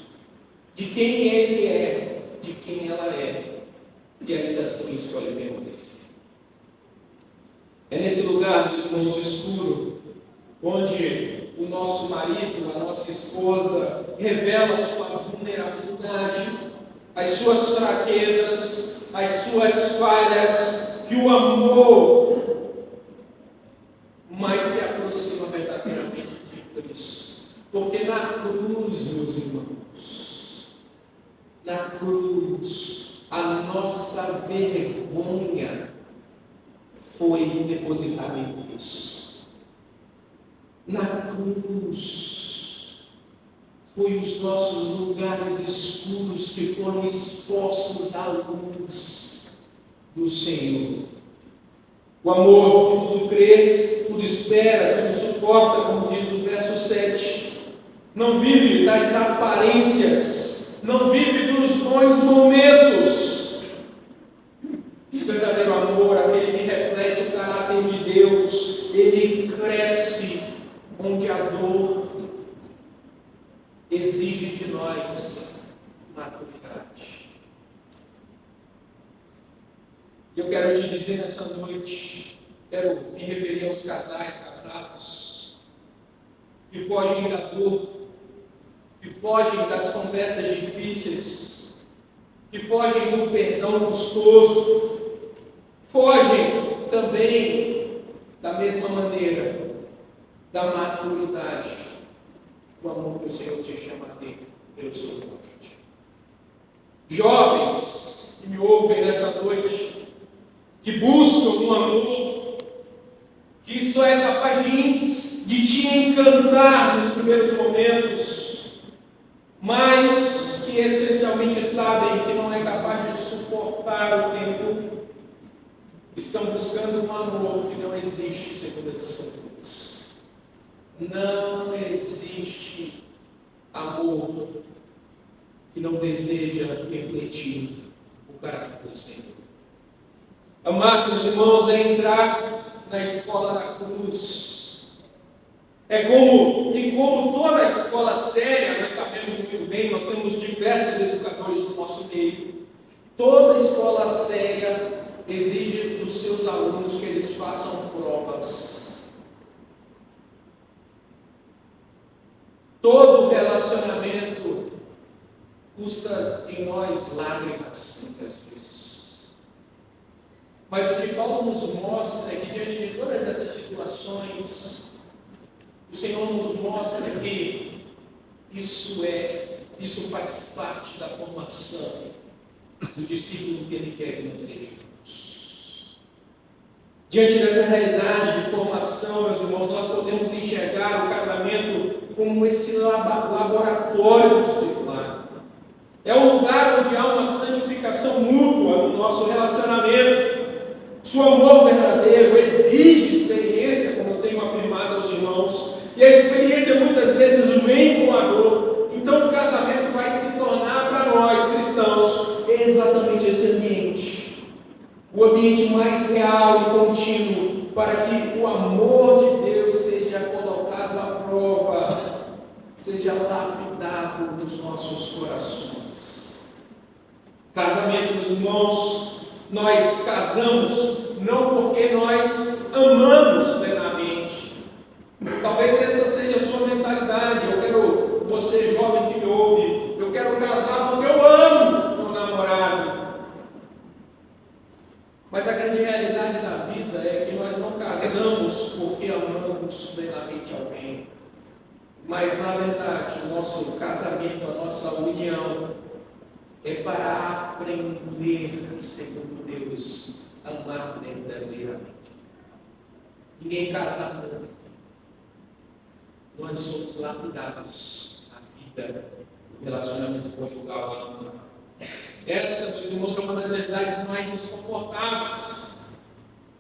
de quem ele é, de quem ela é, e ainda assim escolhe permanecer. É nesse lugar, meus irmãos, escuro, onde o nosso marido, a nossa esposa, revela a sua vulnerabilidade, as suas fraquezas, as suas falhas, que o amor mais se aproxima verdadeiramente de Cristo. Porque na cruz, meus irmãos, na cruz, a nossa vergonha foi depositada em Cristo. Na cruz, foi os nossos lugares escuros que foram expostos à luz do Senhor. O amor que tudo crê, tudo espera, tudo suporta, como diz o verso 7. Não vive das aparências, não vive dos bons momentos. O verdadeiro amor, aquele que reflete o caráter de Deus, ele cresce onde a dor exige de nós maturidade. Eu quero te dizer nessa noite, quero me referir aos casais casados que fogem da dor, que fogem das conversas difíceis, que fogem do perdão custoso, fogem também da mesma maneira da maturidade, do amor que o Senhor te chama a ter pelo seu cônjuge. Jovens que me ouvem nessa noite, que buscam um amor que só é capaz de te encantar nos primeiros momentos, mas que essencialmente sabem que não é capaz de suportar o tempo, estão buscando um amor que não existe segundo as Escrituras. Não existe amor que não deseja refletir o caráter do Senhor. Amar, meus irmãos, é entrar na escola da cruz. Como toda escola séria, nós sabemos muito bem, nós temos diversos educadores do nosso meio. Toda escola séria exige dos seus alunos que eles façam provas. Todo relacionamento custa em nós lágrimas, muitas vezes. Mas o que Paulo nos mostra é que diante de todas essas situações, o Senhor nos mostra que isso faz parte da formação do discípulo que Ele quer que nós sejamos. Diante dessa realidade de formação, meus irmãos, nós podemos enxergar o casamento como esse laboratório discipular. É um lugar onde há uma santificação mútua no nosso relacionamento. Se o amor verdadeiro exige experiência, como eu tenho afirmado aos irmãos, e a experiência muitas vezes vem com a dor, então o casamento vai se tornar para nós cristãos exatamente esse ambiente, o ambiente mais real e contínuo, para que o amor de Deus seja colocado à prova, seja lapidado nos nossos corações. Casamento, meus irmãos, nós casamos não porque nós amamos plenamente. Talvez essa seja a sua mentalidade. Eu quero, você jovem que me ouve, eu quero casar porque eu amo meu namorado. Mas a grande realidade da vida é que nós não casamos porque amamos plenamente alguém. Mas, na verdade, o nosso casamento, a nossa união, é para aprender, segundo Deus, a amar verdadeiramente. Ninguém casa amando. Nós somos lapidados à vida, o relacionamento conjugal. Essa, meus irmãos, é uma das realidades mais desconfortáveis,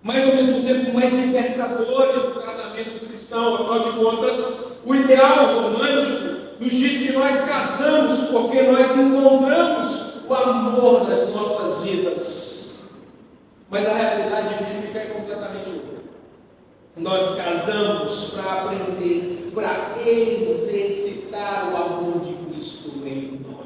mas ao mesmo tempo mais libertadores do casamento cristão. Afinal de contas, o ideal romântico nos diz que nós casamos porque nós encontramos o amor das nossas vidas. Mas a realidade bíblica é completamente outra. Nós casamos para aprender, para exercitar o amor de Cristo em nós,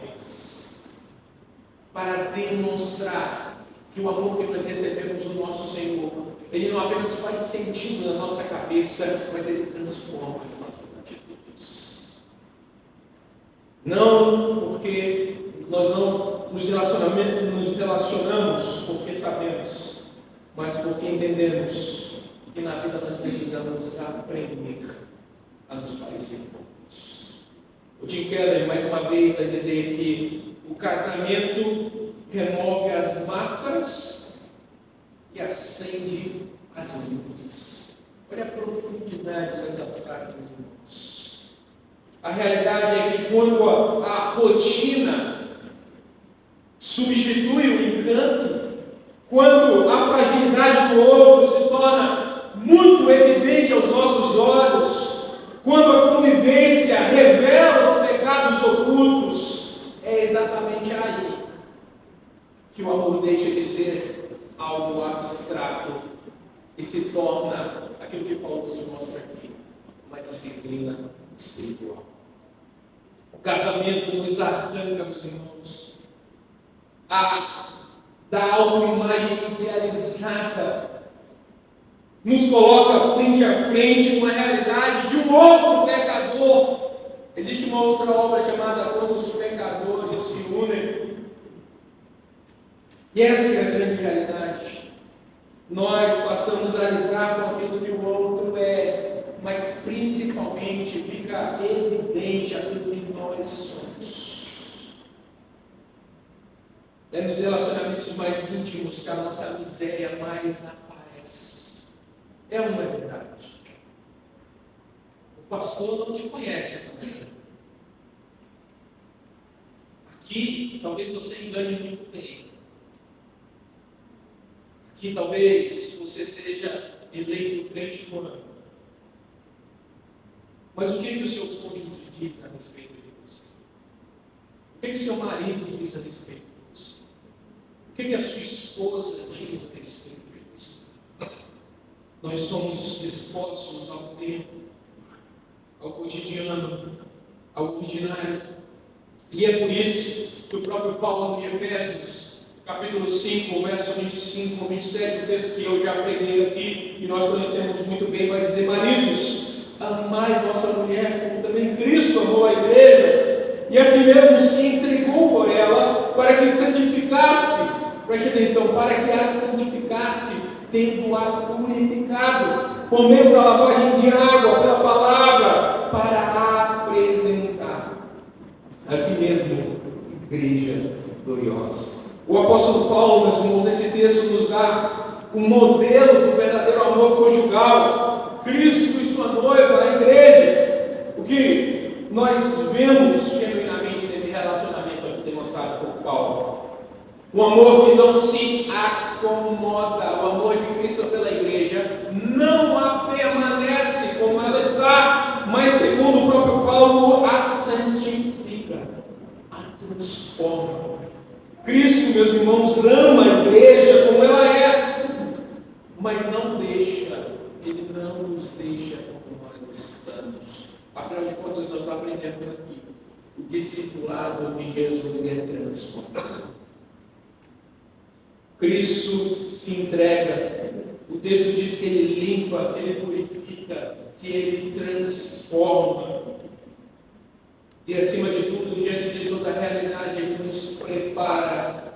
para demonstrar que o amor que nós recebemos do nosso Senhor, ele não apenas faz sentido na nossa cabeça, mas ele transforma as nossas atitudes. Não porque nós não nos relacionamos porque sabemos, mas porque entendemos que na vida nós precisamos aprender a nos parecer com Deus. O Tim Keller, mais uma vez, vai dizer que o casamento remove as máscaras e acende as luzes. Olha a profundidade dessa frase, meus irmãos. A realidade é que quando a rotina substitui o encanto, quando a fragilidade do outro se torna muito evidente aos nossos olhos, quando a convivência revela os pecados ocultos, é exatamente aí que o amor deixa de ser algo abstrato e se torna aquilo que Paulo nos mostra aqui, uma disciplina espiritual. O casamento nos arranca, meus irmãos, da autoimagem idealizada, nos coloca frente a frente com a realidade de um outro pecador. Existe uma outra obra chamada Quando os Pecadores se Unem. E essa é a grande realidade. Nós passamos a lidar com aquilo que o outro é, mas principalmente fica evidente aquilo que nós somos. É nos relacionamentos mais íntimos que a nossa miséria mais aparece. É uma verdade. O pastor não te conhece também. Aqui, talvez você engane muito bem. Aqui, talvez você seja eleito crente do ano. Mas o que o seu cônjuge diz a respeito de você? O que o seu marido diz a respeito de você? O que a sua esposa diz a respeito de você? Nós somos dispostos ao tempo, ao cotidiano, ao ordinário. E é por isso que o próprio Paulo, em Efésios, capítulo 5, verso 25 ao 27, o texto que eu já preguei aqui, e nós conhecemos muito bem, vai dizer: maridos, amai vossa mulher, como também Cristo amou a igreja, e assim mesmo se entregou por ela, para que santificasse, preste atenção, para que a santificasse, tendo-a purificado, por meio da lavagem de água, pela palavra, para a apresentar a si mesmo, igreja gloriosa. O apóstolo Paulo, meus irmãos, nesse texto nos dá um modelo do verdadeiro amor conjugal. Cristo e sua noiva, a igreja. O que nós vemos genuinamente nesse relacionamento aqui demonstrado por Paulo. O amor que não se acomoda, o amor de Cristo pela igreja, não a permanece como ela está, mas segundo o próprio Paulo, a santifica, a transforma. Cristo, meus irmãos, ama a igreja como ela é, mas Ele não nos deixa como nós estamos. Afinal de contas, nós aprendemos aqui, o discipulado de Jesus é transformador. Cristo se entrega. O texto diz que Ele limpa, que Ele purifica, que Ele transforma. E acima de tudo, diante de toda a realidade, Ele nos prepara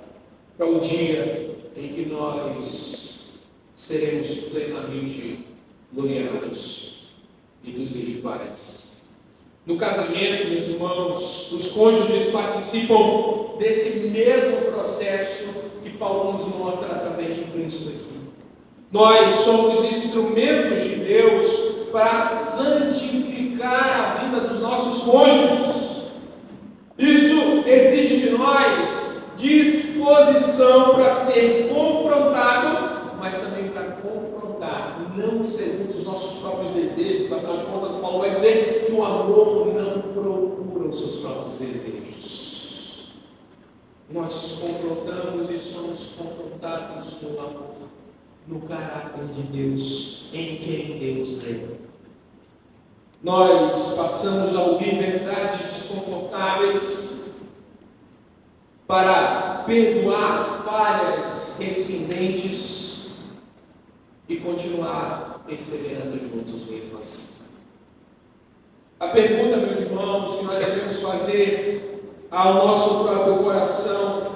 para o dia em que nós seremos plenamente gloriados em tudo que Ele faz. No casamento, meus irmãos, os cônjuges participam desse mesmo processo que Paulo nos mostra através de Cristo aqui. Nós somos instrumentos de Deus para santificar a vida dos nossos cônjuges. Isso exige de nós disposição para ser confrontado, mas também para confrontar, não segundo os nossos próprios desejos. Afinal de contas, Paulo vai dizer que o amor não procura os seus próprios desejos. Nós confrontamos e somos confrontados no amor, no caráter de Deus, em quem Deus é. Nós passamos a ouvir verdades desconfortáveis para perdoar falhas reincidentes e continuar perseverando juntos mesmas. A pergunta, meus irmãos, que nós devemos fazer ao nosso próprio coração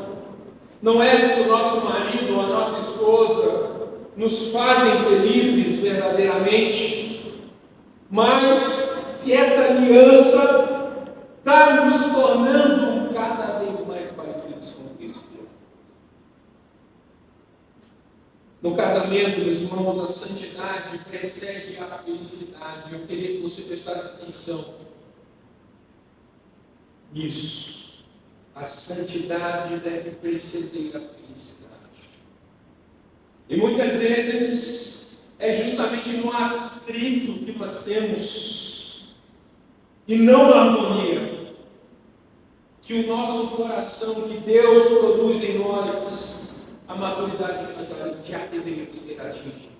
não é se o nosso marido ou a nossa esposa nos fazem felizes verdadeiramente, mas se essa aliança está nos tornando cada vez mais parecidos com Cristo. No casamento, meus irmãos, a santidade precede a felicidade. Eu queria que você prestasse atenção nisso. A santidade deve preceder a felicidade. E muitas vezes é justamente no atrito que nós temos, e não na harmonia, que o nosso coração, que Deus produz em nós, a maturidade que nós já deveríamos ter atingido.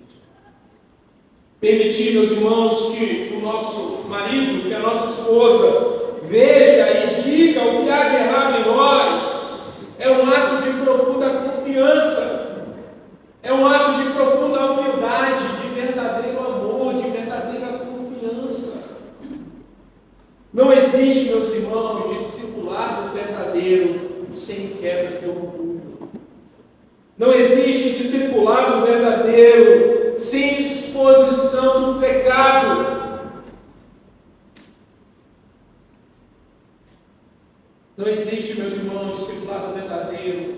Permitir, meus irmãos, que o nosso marido, que a nossa esposa, veja e diga o que há de errado em nós, é um ato de profunda confiança. É um ato de profunda humildade, de verdadeiro amor, de verdadeira confiança. Não existe, meus irmãos, discipulado verdadeiro sem quebra de orgulho. Não existe discipulado verdadeiro sem exposição do pecado. Não existe, meus irmãos, discipulado verdadeiro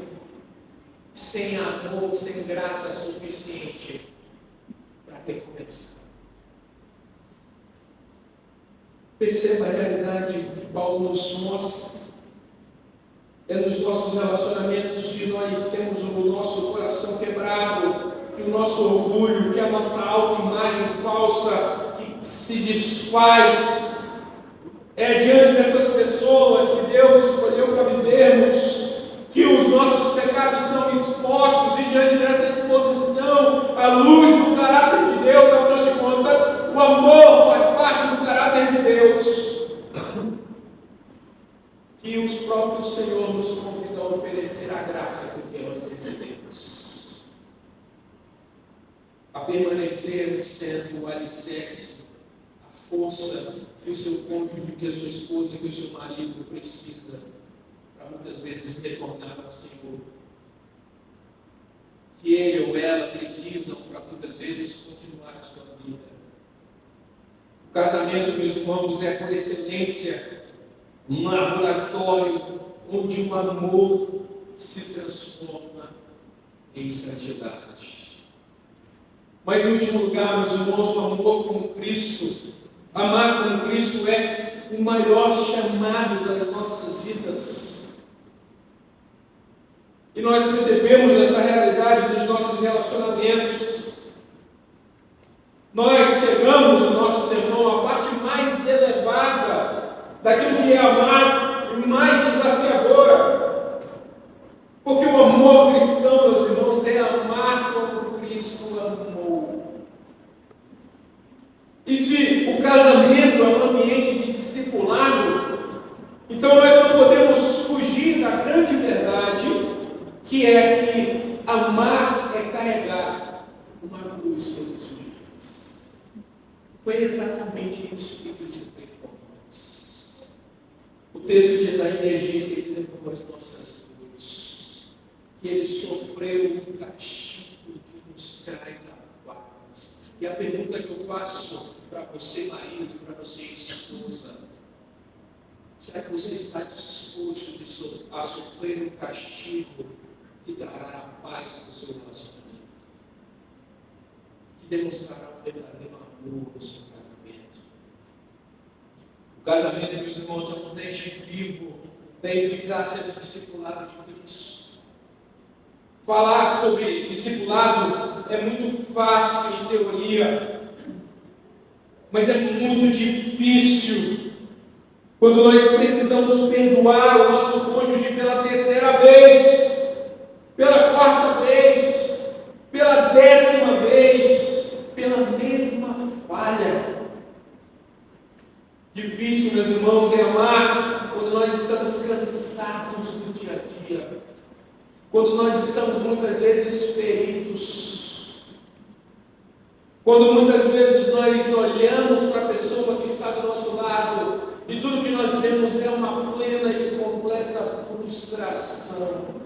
sem amor, sem graça suficiente para recomeçar. Perceba a realidade que Paulo nos mostra. É nos nossos relacionamentos que nós temos o nosso coração quebrado, que o nosso orgulho, que a nossa autoimagem falsa que se desfaz. É diante dessas pessoas que Deus escolheu para vivermos, que os nossos pecados são expostos, e diante dessa exposição, a luz do caráter de Deus, afinal de contas, o amor faz parte do caráter de Deus, que os próprios Senhor nos convidam a oferecer a graça que nós recebemos, a permanecer sendo o alicerce, a força que o seu cônjuge, que a sua esposa, que o seu marido precisa, para muitas vezes retornar ao Senhor. Que ele ou ela precisam para muitas vezes continuar a sua vida. O casamento, meus irmãos, é por excelência um laboratório onde o amor se transforma em santidade. Mas em último lugar, meus irmãos, o amor com Cristo, amar com Cristo é o maior chamado das nossas vidas. E nós percebemos essa realidade dos nossos relacionamentos. Nós chegamos no nosso sermão à parte mais elevada daquilo que é amar e mais desafiadora. Porque o amor cristão, meus irmãos, é amar como Cristo amou. E se o casamento é um ambiente de discipulado, então nós não podemos fugir da grande verdade, que é que amar carregar uma cruz todos os dias. Foi exatamente isso que Cristo fez por nós. O texto de Isaías diz que ele levou as nossas dores, que ele sofreu o castigo que nos traz a paz. E a pergunta que eu faço para você, marido, para você, esposa: será que você está disposto a sofrer um castigo que trará a paz para o seu relacionamento? Que demonstrará o verdadeiro amor no seu casamento? O casamento, meus irmãos, é um teste vivo da eficácia do discipulado de Cristo. Falar sobre discipulado é muito fácil em teoria, mas é muito difícil quando nós precisamos perdoar o nosso cônjuge pela terceira vez, pela quarta vez, pela 10ª vez, pela mesma falha. Difícil, meus irmãos, é amar quando nós estamos cansados do dia a dia, quando nós estamos muitas vezes feridos, quando muitas vezes nós olhamos para a pessoa que está do nosso lado e tudo que nós vemos é uma plena e completa frustração.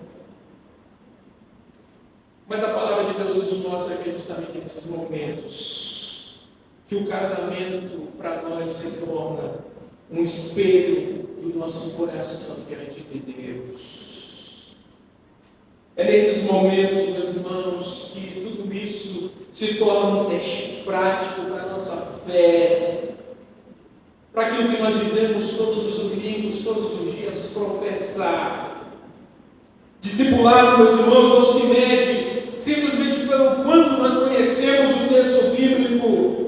Mas a palavra de Deus nos mostra que é justamente nesses momentos que o casamento para nós se torna um espelho do nosso coração diante de Deus. É nesses momentos, meus irmãos, que tudo isso se torna um teste prático para a nossa fé, para aquilo que nós dizemos todos os domingos, todos os dias, professar. Discipulado, meus irmãos, não se mede simplesmente pelo quanto nós conhecemos o texto bíblico.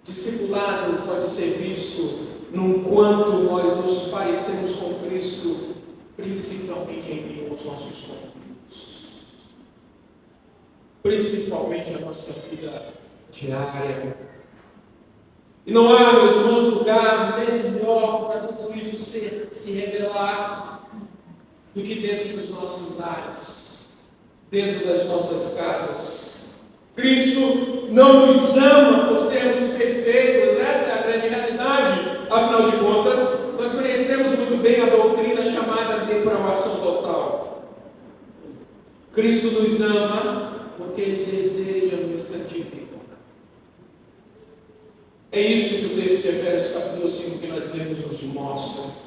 Discipulado pode ser visto num quanto nós nos parecemos com Cristo, principalmente em meio aos nossos conflitos, principalmente a nossa vida diária. E não há, meus irmãos, lugar melhor para tudo isso se revelar do que dentro dos nossos lares, dentro das nossas casas. Cristo não nos ama por sermos perfeitos, essa é a grande realidade. Afinal de contas, nós conhecemos muito bem a doutrina chamada depravação total. Cristo nos ama porque Ele deseja nos santificar. É isso que o texto de Efésios capítulo 5 que nós lemos nos mostra.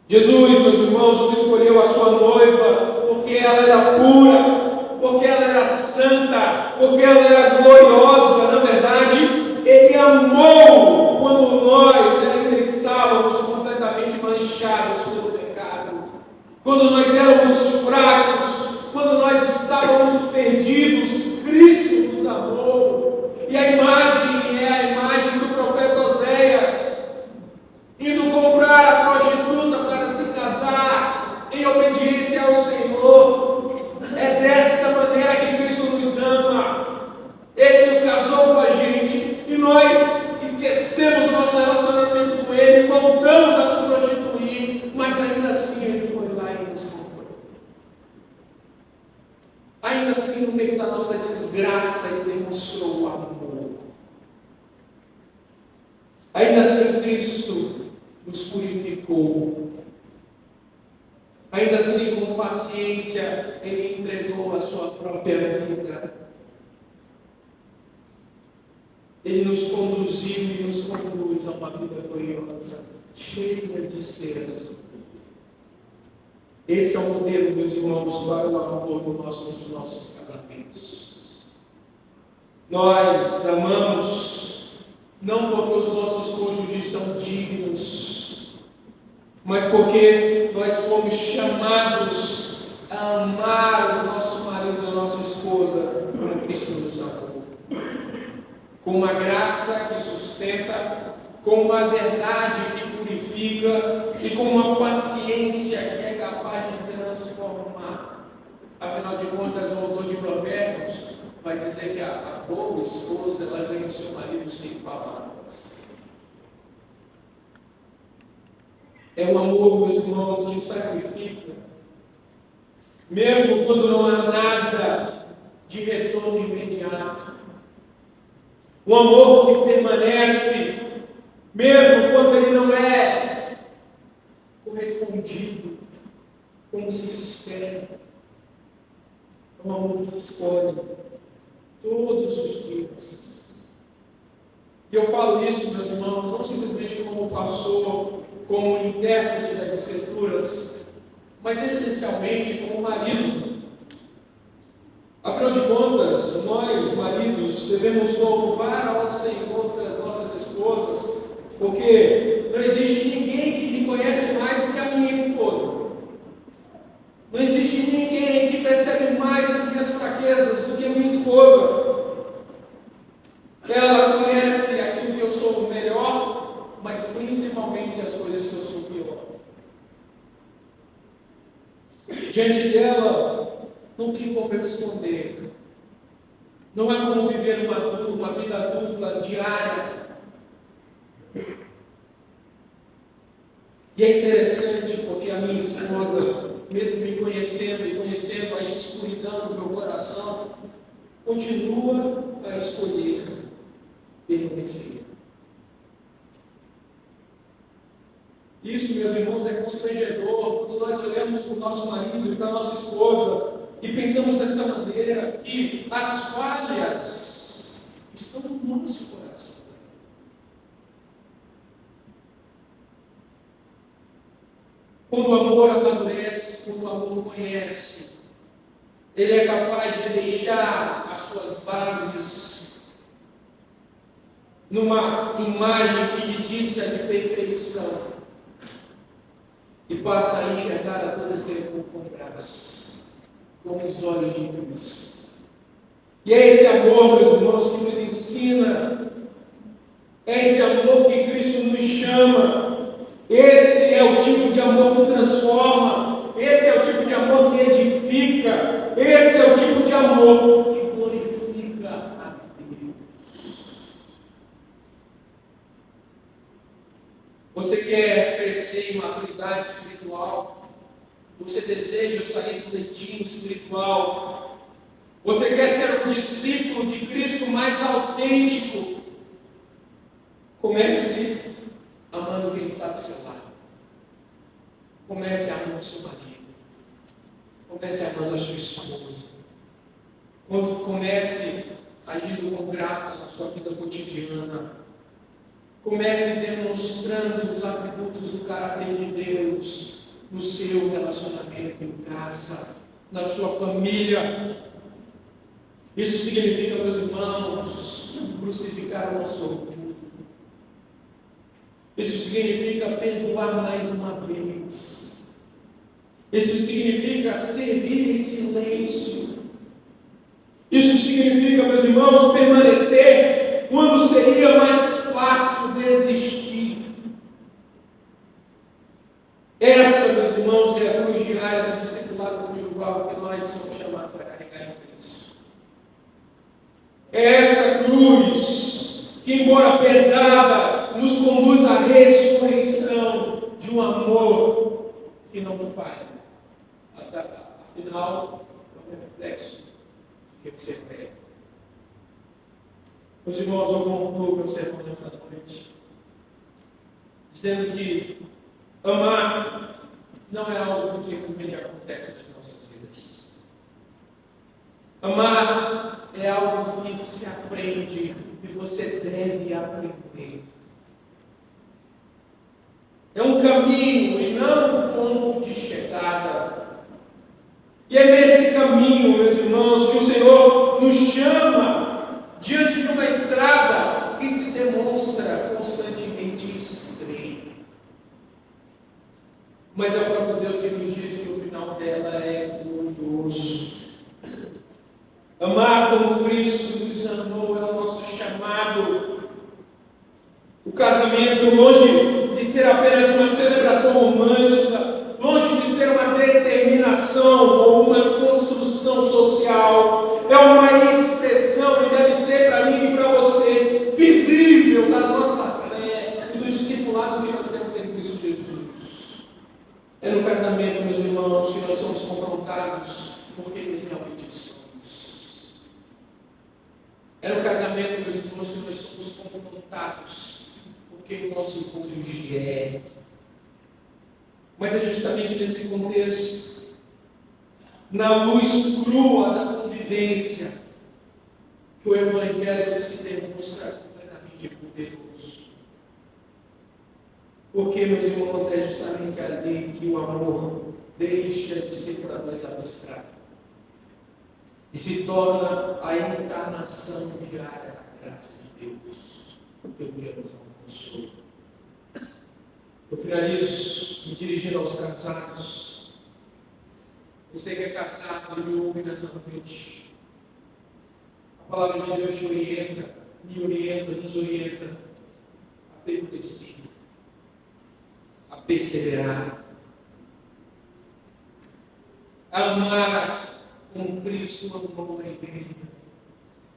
Jesus, meus irmãos, escolheu a sua noiva porque ela era pura, porque ela era santa, porque ela era gloriosa. Na verdade, Ele amou quando nós ainda estávamos completamente manchados pelo pecado, quando nós éramos fracos, quando nós estávamos perdidos. Cristo nos amou. E a imagem é a imagem do profeta Oséias, indo comprar a prostituta para se casar em obediência ao Senhor. É dessa maneira que Cristo nos ama. Ele casou com a gente e nós esquecemos o nosso relacionamento com Ele, voltamos a nos prostituir, mas ainda assim Ele foi lá e nos comprou. Ainda assim, no meio da nossa desgraça, Ele demonstrou o amor. Ainda assim, Cristo nos purificou. Ainda assim, com paciência, Ele entregou a sua própria vida. Ele nos conduziu e nos conduz a uma vida gloriosa, cheia de cenas. Esse é o modelo, meus irmãos, para o amor dos nossos casamentos. Nós amamos não porque os nossos cônjuges são dignos, mas porque nós fomos chamados a amar o nosso marido e a nossa esposa como Cristo nos amou. Com uma graça que sustenta, com uma verdade que purifica e com uma paciência que é capaz de transformar. Afinal de contas, o autor de Provérbios vai dizer que a boa esposa ela ganha o seu marido sem palavras. É um amor, meus irmãos, que sacrifica. mesmo quando não há nada de retorno imediato. Um amor que permanece, mesmo quando ele não é correspondido, como se espera. É um amor que escolhe todos os dias. E eu falo isso, meus irmãos, não simplesmente como pastor, como intérprete das Escrituras, mas essencialmente como marido. Afinal de contas, nós, maridos, devemos louvar ao Senhor pelas nossas esposas, porque não existe ninguém que me conhece mais do que a minha esposa. Não existe ninguém que percebe mais as minhas fraquezas do que a minha esposa. Ela conhece aquilo que eu sou melhor, mas principalmente as coisas que eu sou pior. Diante dela, não tem como eu esconder. Não há como viver uma vida dupla, diária. E é interessante porque a minha esposa, mesmo me conhecendo e conhecendo a escuridão do meu coração, continua a escolher permanecer. Isso, meus irmãos, é constrangedor quando nós olhamos para o nosso marido e para a nossa esposa e pensamos dessa maneira que as falhas estão no nosso coração. Quando o amor amadurece, quando o amor conhece, ele é capaz de deixar as suas bases numa imagem fictícia de perfeição e passa a enxergar a todo tempo com graça, com os olhos de Cristo. E é esse amor, meus irmãos, que nos ensina, é esse amor que Cristo nos chama. Esse é o tipo de amor que transforma, esse é o tipo de amor que edifica, esse é o tipo de amor que glorifica a Deus. Você quer crescer em maturidade espiritual? Você deseja sair do leitinho espiritual? Você quer ser um discípulo de Cristo mais autêntico? Comece amando quem está do seu lado. Comece amando o seu marido. Comece amando a sua esposa. Comece agindo com graça na sua vida cotidiana. Comece demonstrando os atributos do caráter de Deus no seu relacionamento em casa, na sua família. Isso significa, meus irmãos, crucificar o nosso orgulho. Isso significa perdoar mais uma vez. Isso significa servir em silêncio. Isso significa, meus irmãos, permanecer quando seria mais fácil desistir. Essa, meus irmãos, é a cruz diária do discipulado conjugal que nós somos chamados a carregar em Cristo. É essa cruz que, embora pesada, nos conduz à ressurreição de um amor que não falha. Afinal, é um reflexo do que você prega. Meus irmãos, eu concluo meu sermão nessa noite, dizendo que amar não é algo que simplesmente acontece nas nossas vidas. Amar é algo que se aprende e você deve aprender. É um caminho e não um ponto de chegada. E é nesse caminho, meus irmãos, que o Senhor nos chama diante de uma estrada que se demonstra constantemente estreita. Mas é o próprio Deus que nos diz que o final dela é glorioso. Amar como Cristo nos amou é o nosso chamado. O casamento, longe de ser apenas uma celebração romântica, longe de ser uma determinação ou uma construção social, é uma expressão e deve ser para mim e para você visível da nossa fé e do discipulado que nós temos em Cristo Jesus. É no casamento, meus irmãos, que nós somos confrontados É no casamento, meus irmãos, que nós somos confrontados, porque o nosso cônjuge é. Mas é justamente nesse contexto, na luz crua da convivência, que o Evangelho se demonstra completamente poderoso. Porque, meus irmãos, é justamente ali que o amor deixa de ser para nós abstrato e se torna a encarnação diária da graça de Deus, que eu queria nos consolo. Eu finalizo me dirigindo aos casados. Você que é casado, me ouve nessa noite. A palavra de Deus te orienta, me orienta, nos orienta a permanecer, a perseverar, a amar como Cristo amou a igreja.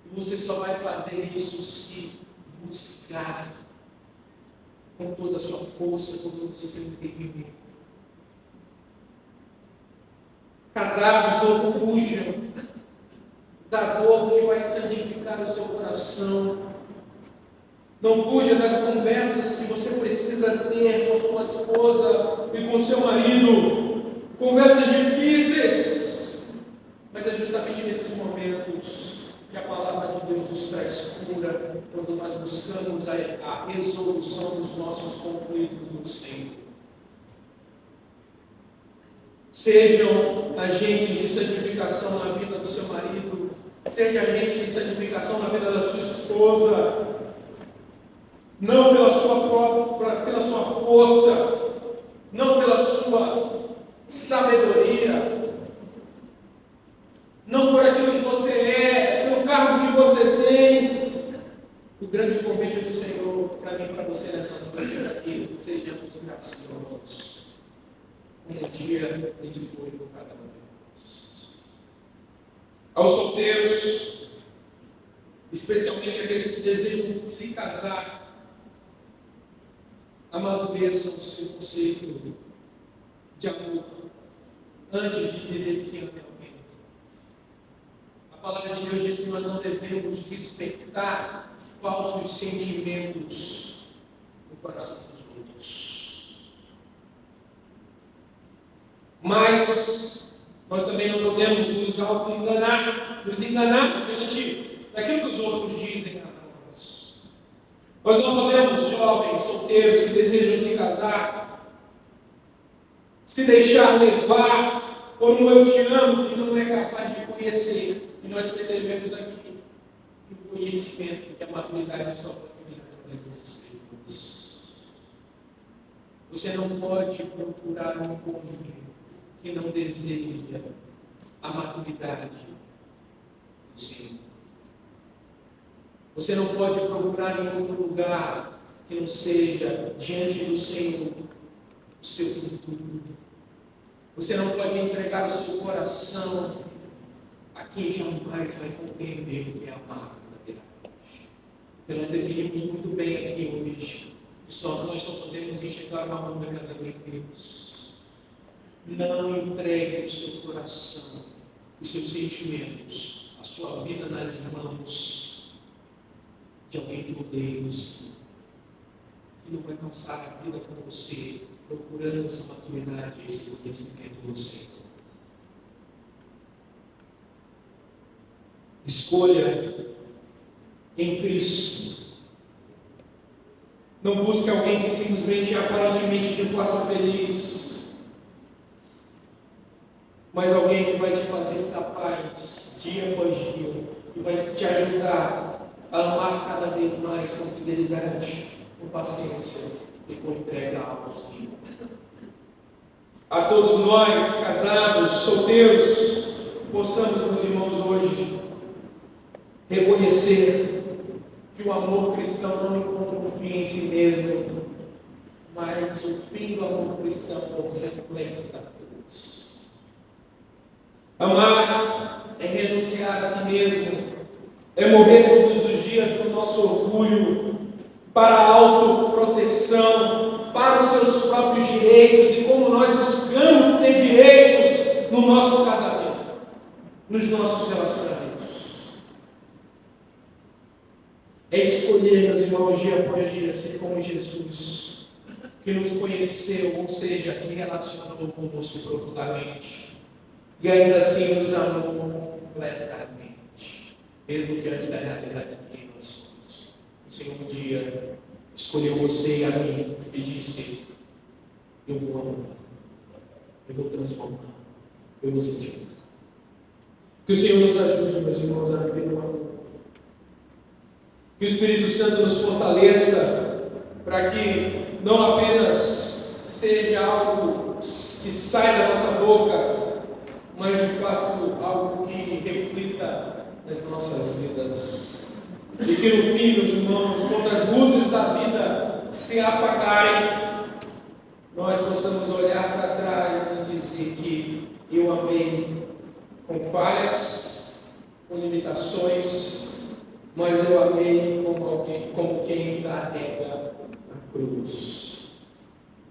E você só vai fazer isso se buscar com toda a sua força, com todo o seu entendimento. Casados, ou fujam da dor que vai santificar o seu coração. Não fuja das conversas que você precisa ter com a sua esposa e com o seu marido. Conversas difíceis. Mas é justamente nesses momentos que a palavra de Deus nos traz cura, quando nós buscamos a resolução dos nossos conflitos no Senhor. Sejam agentes de santificação na vida do seu marido, seja agente de santificação na vida da sua esposa, não pela sua força, não pela sua sabedoria, não por aquilo que você é, pelo cargo que você tem. O grande convite do Senhor para mim e para você nessa noite é que sejamos graciosos. Um dia ele foi por cada um de nós. Aos solteiros, especialmente aqueles que desejam se casar, amadureçam o seu conceito de amor antes de dizer que ama alguém. A palavra de Deus diz que nós não devemos despertar falsos sentimentos no coração dos outros. Mas nós também não podemos nos auto-enganar, nos enganar diante daquilo que os outros dizem a nós. Nós não podemos, jovens, solteiros que desejam se casar, se deixar levar por um eu te amo que não é capaz de conhecer. E nós percebemos aqui que o conhecimento, que a maturidade só pode vir através desses Espíritos. Você não pode procurar um cônjuge que não deseja a maturidade do Senhor. Você não pode procurar em outro lugar que não seja diante do Senhor o seu futuro. Você não pode entregar o seu coração a quem jamais vai compreender o que é amar verdadeiramente. Porque nós definimos muito bem aqui hoje que nós só podemos enxergar o amor verdadeiro em Deus. Não entregue o seu coração, os seus sentimentos, a sua vida nas mãos de alguém que odeia você, que não vai passar a vida com você, procurando essa maturidade, esse conhecimento do Senhor. Escolha em Cristo. Não busque alguém que simplesmente e aparentemente te faça feliz, mas alguém que vai te fazer capaz, dia após dia, que vai te ajudar a amar cada vez mais com fidelidade, com paciência e com entrega aos dias. A todos nós, casados, solteiros, possamos, meus irmãos, hoje reconhecer que o amor cristão não encontra um fim em si mesmo, mas o fim do amor cristão é o reflexo da cruz. Amar é renunciar a si mesmo, é morrer todos os dias do nosso orgulho, para a autoproteção, para os seus próprios direitos e como nós buscamos ter direitos no nosso casamento, nos nossos relacionamentos. É escolher, meus irmãos, dia após dia, ser como Jesus, que nos conheceu, ou seja, se relacionou conosco profundamente, e ainda assim nos amou completamente, mesmo que antes da realidade de quem nós somos. O Senhor um dia escolheu você e a mim e disse: eu vou amar, eu vou transformar, eu vou santificar. Que o Senhor nos ajude, meus irmãos, a viver no amor. Que o Espírito Santo nos fortaleça para que não apenas seja algo que sai da nossa boca, mas de fato algo que reflita nas nossas vidas. E que no fim, meus irmãos, quando as luzes da vida se apagarem, nós possamos olhar para trás e dizer que eu amei com falhas, com limitações, mas eu amei como quem carrega a cruz.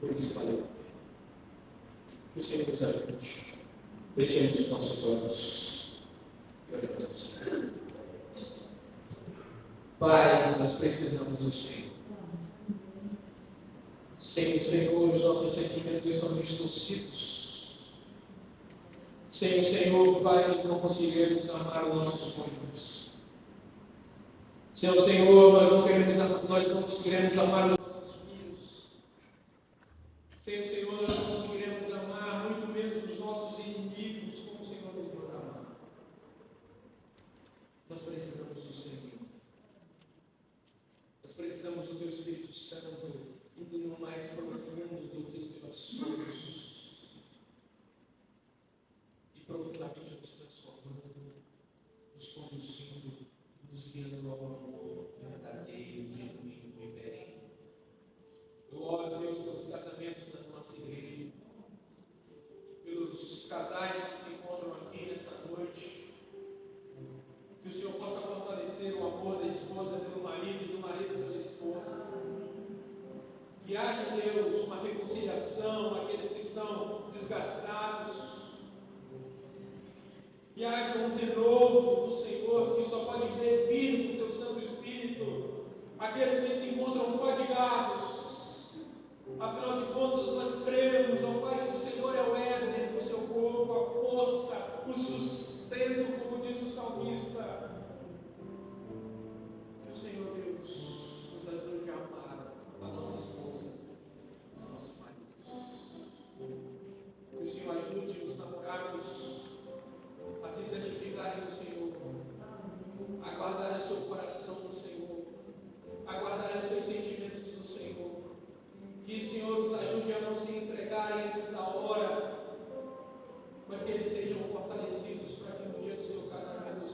Por isso valeu. Que o Senhor nos ajude. Fechemos os nossos olhos e oremos. Pai, nós precisamos do Senhor. Sem o Senhor, os nossos sentimentos estão distorcidos. Sem o Senhor, Pai, nós não conseguiremos amar os nossos cônjuges. Sem o Senhor, nós não conseguiremos amar os nossos filhos. Sem o Senhor, nós não conseguiremos amar muito menos os nossos inimigos, como o Senhor nos manda amar. Nós precisamos do Senhor. Nós precisamos do Teu Espírito Santo, indo no mais profundo do que nós somos e profundamente nos transformando, nos conduzindo, nos guiando ao amor verdadeiro, genuíno e perene. Eu oro, Deus, pelos casamentos da nossa igreja, pelos casais que se encontram aqui nesta noite, que o Senhor possa fortalecer o amor da esposa pelo marido e do marido pela esposa. Que haja, Deus, uma reconciliação àqueles que estão desgastados. Que haja um renovo do Senhor, que só pode vir do Teu Santo Espírito. Aqueles que se encontram fadigados. Afinal de contas, nós cremos, ó Pai, que o Senhor é o exército do Seu povo, a força, o sustento, como diz o salmista. Que o Senhor, Deus, nos ajude a amar a nossa esposa, os nossos maridos. Que o Senhor ajude os namorados a se santificarem no Senhor, a guardarem o seu coração no Senhor, a guardarem os seus sentimentos no Senhor. Que o Senhor nos ajude a não se entregarem antes da hora, mas que eles sejam fortalecidos para que no dia do seu casamento o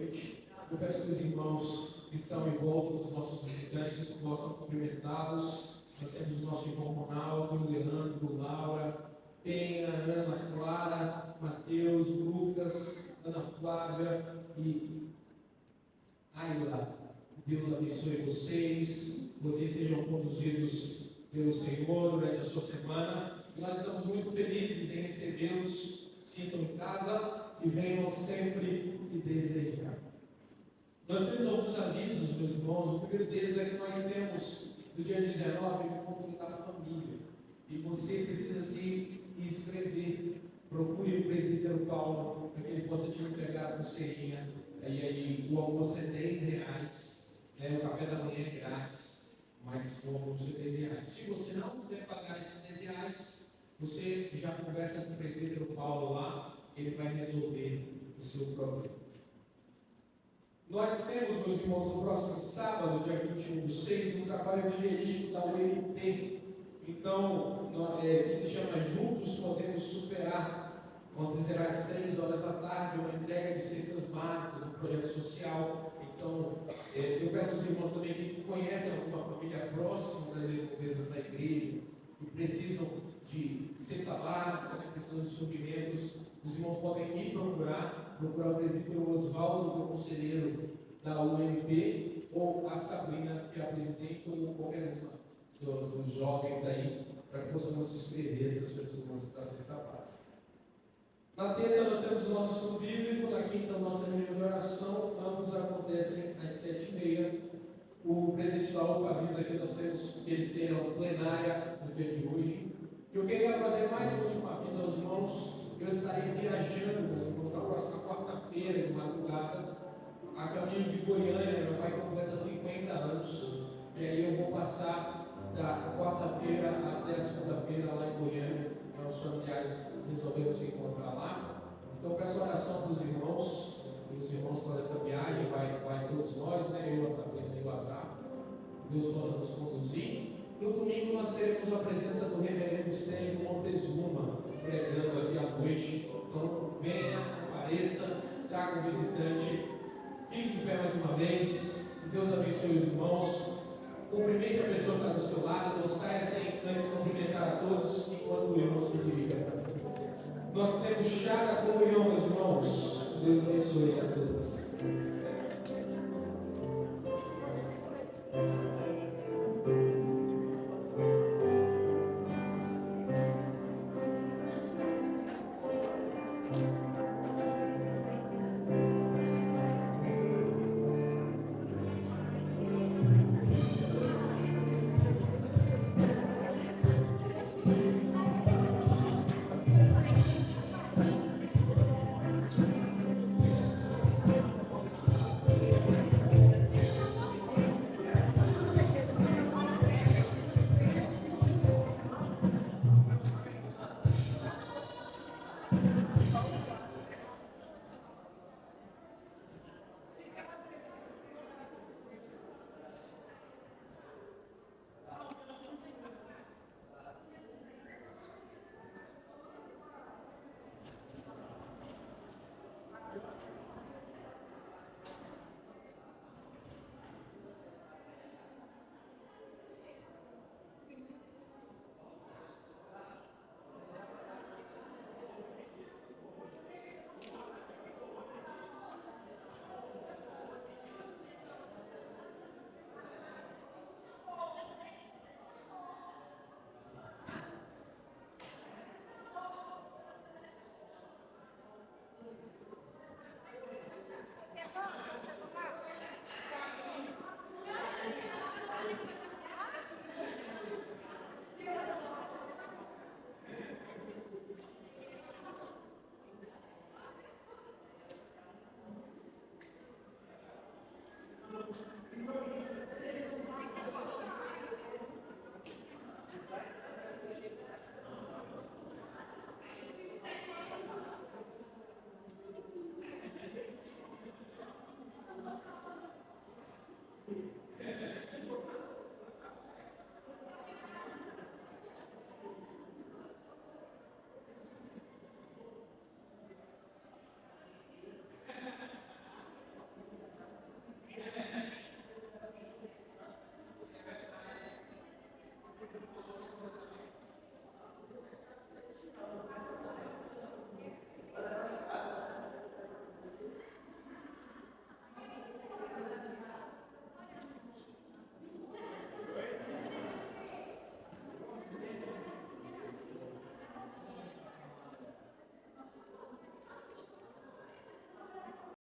noite. Eu peço que os irmãos que estão em volta dos nossos visitantes possam cumprimentá-los. Nós temos o nosso irmão Ronaldo, Leandro, Laura, Penha, Ana, Clara, Mateus, Lucas, Ana Flávia e Ayla. Deus abençoe vocês, vocês sejam conduzidos pelo Senhor durante a sua semana. E nós estamos muito felizes em recebê-los. Sintam em casa e venham sempre que desejar. Nós temos alguns avisos, meus irmãos. O primeiro deles é que nós temos, no dia 19, o encontro da família. E você precisa se inscrever. Procure o presbítero Paulo, para que ele possa te entregar a pulseirinha. E aí, o almoço é R$10, o café da manhã é grátis, mas o almoço é R$10. Se você não puder pagar esses R$10, você já conversa com o presbítero Paulo lá, ele vai resolver o seu problema. Nós temos, meus irmãos, no próximo sábado, dia 21/6, um trabalho evangelístico da UNP. Então, que se chama Juntos Podemos Superar. Acontecerá às 3 horas da tarde, uma entrega de cestas básicas, um projeto social. Então, eu peço aos irmãos também que conhecem alguma família próxima das redondezas da igreja, que precisam de cesta básica, precisam de suprimentos. Os irmãos podem me procurar o presbítero Oswaldo, que é o conselheiro da UNP, ou a Sabrina, que é a presidente, ou qualquer uma dos jovens aí, para que possamos escrever essas pessoas da cesta básica. Na terça nós temos o nosso estudo bíblico, na quinta nossa reunião de oração, ambos acontecem às 7h30. O presidente da UPA avisa que nós temos que eles tenham plenária no dia de hoje. Eu queria fazer mais um último aviso aos irmãos. Eu estarei viajando, meus irmãos, na próxima quarta-feira de madrugada, a caminho de Goiânia. Meu pai completa 50 anos, e aí eu vou passar da quarta-feira até a segunda-feira lá em Goiânia. Os familiares resolveram se encontrar lá. Então, peço oração para os irmãos, e os irmãos para essa viagem, vai todos nós, né? Eu, a Sabrina e o Azar. Deus possa nos conduzir. No domingo nós teremos a presença do reverendo Sérgio Montezuma, pregando aqui à noite. Então, venha, apareça, traga um visitante. Fique de pé mais uma vez. Deus abençoe os irmãos. Cumprimente a pessoa que está do seu lado. Não saia sem antes cumprimentar a todos, enquanto eu me dirijo. Nós temos chá da comunhão, meus irmãos. Deus abençoe a todos.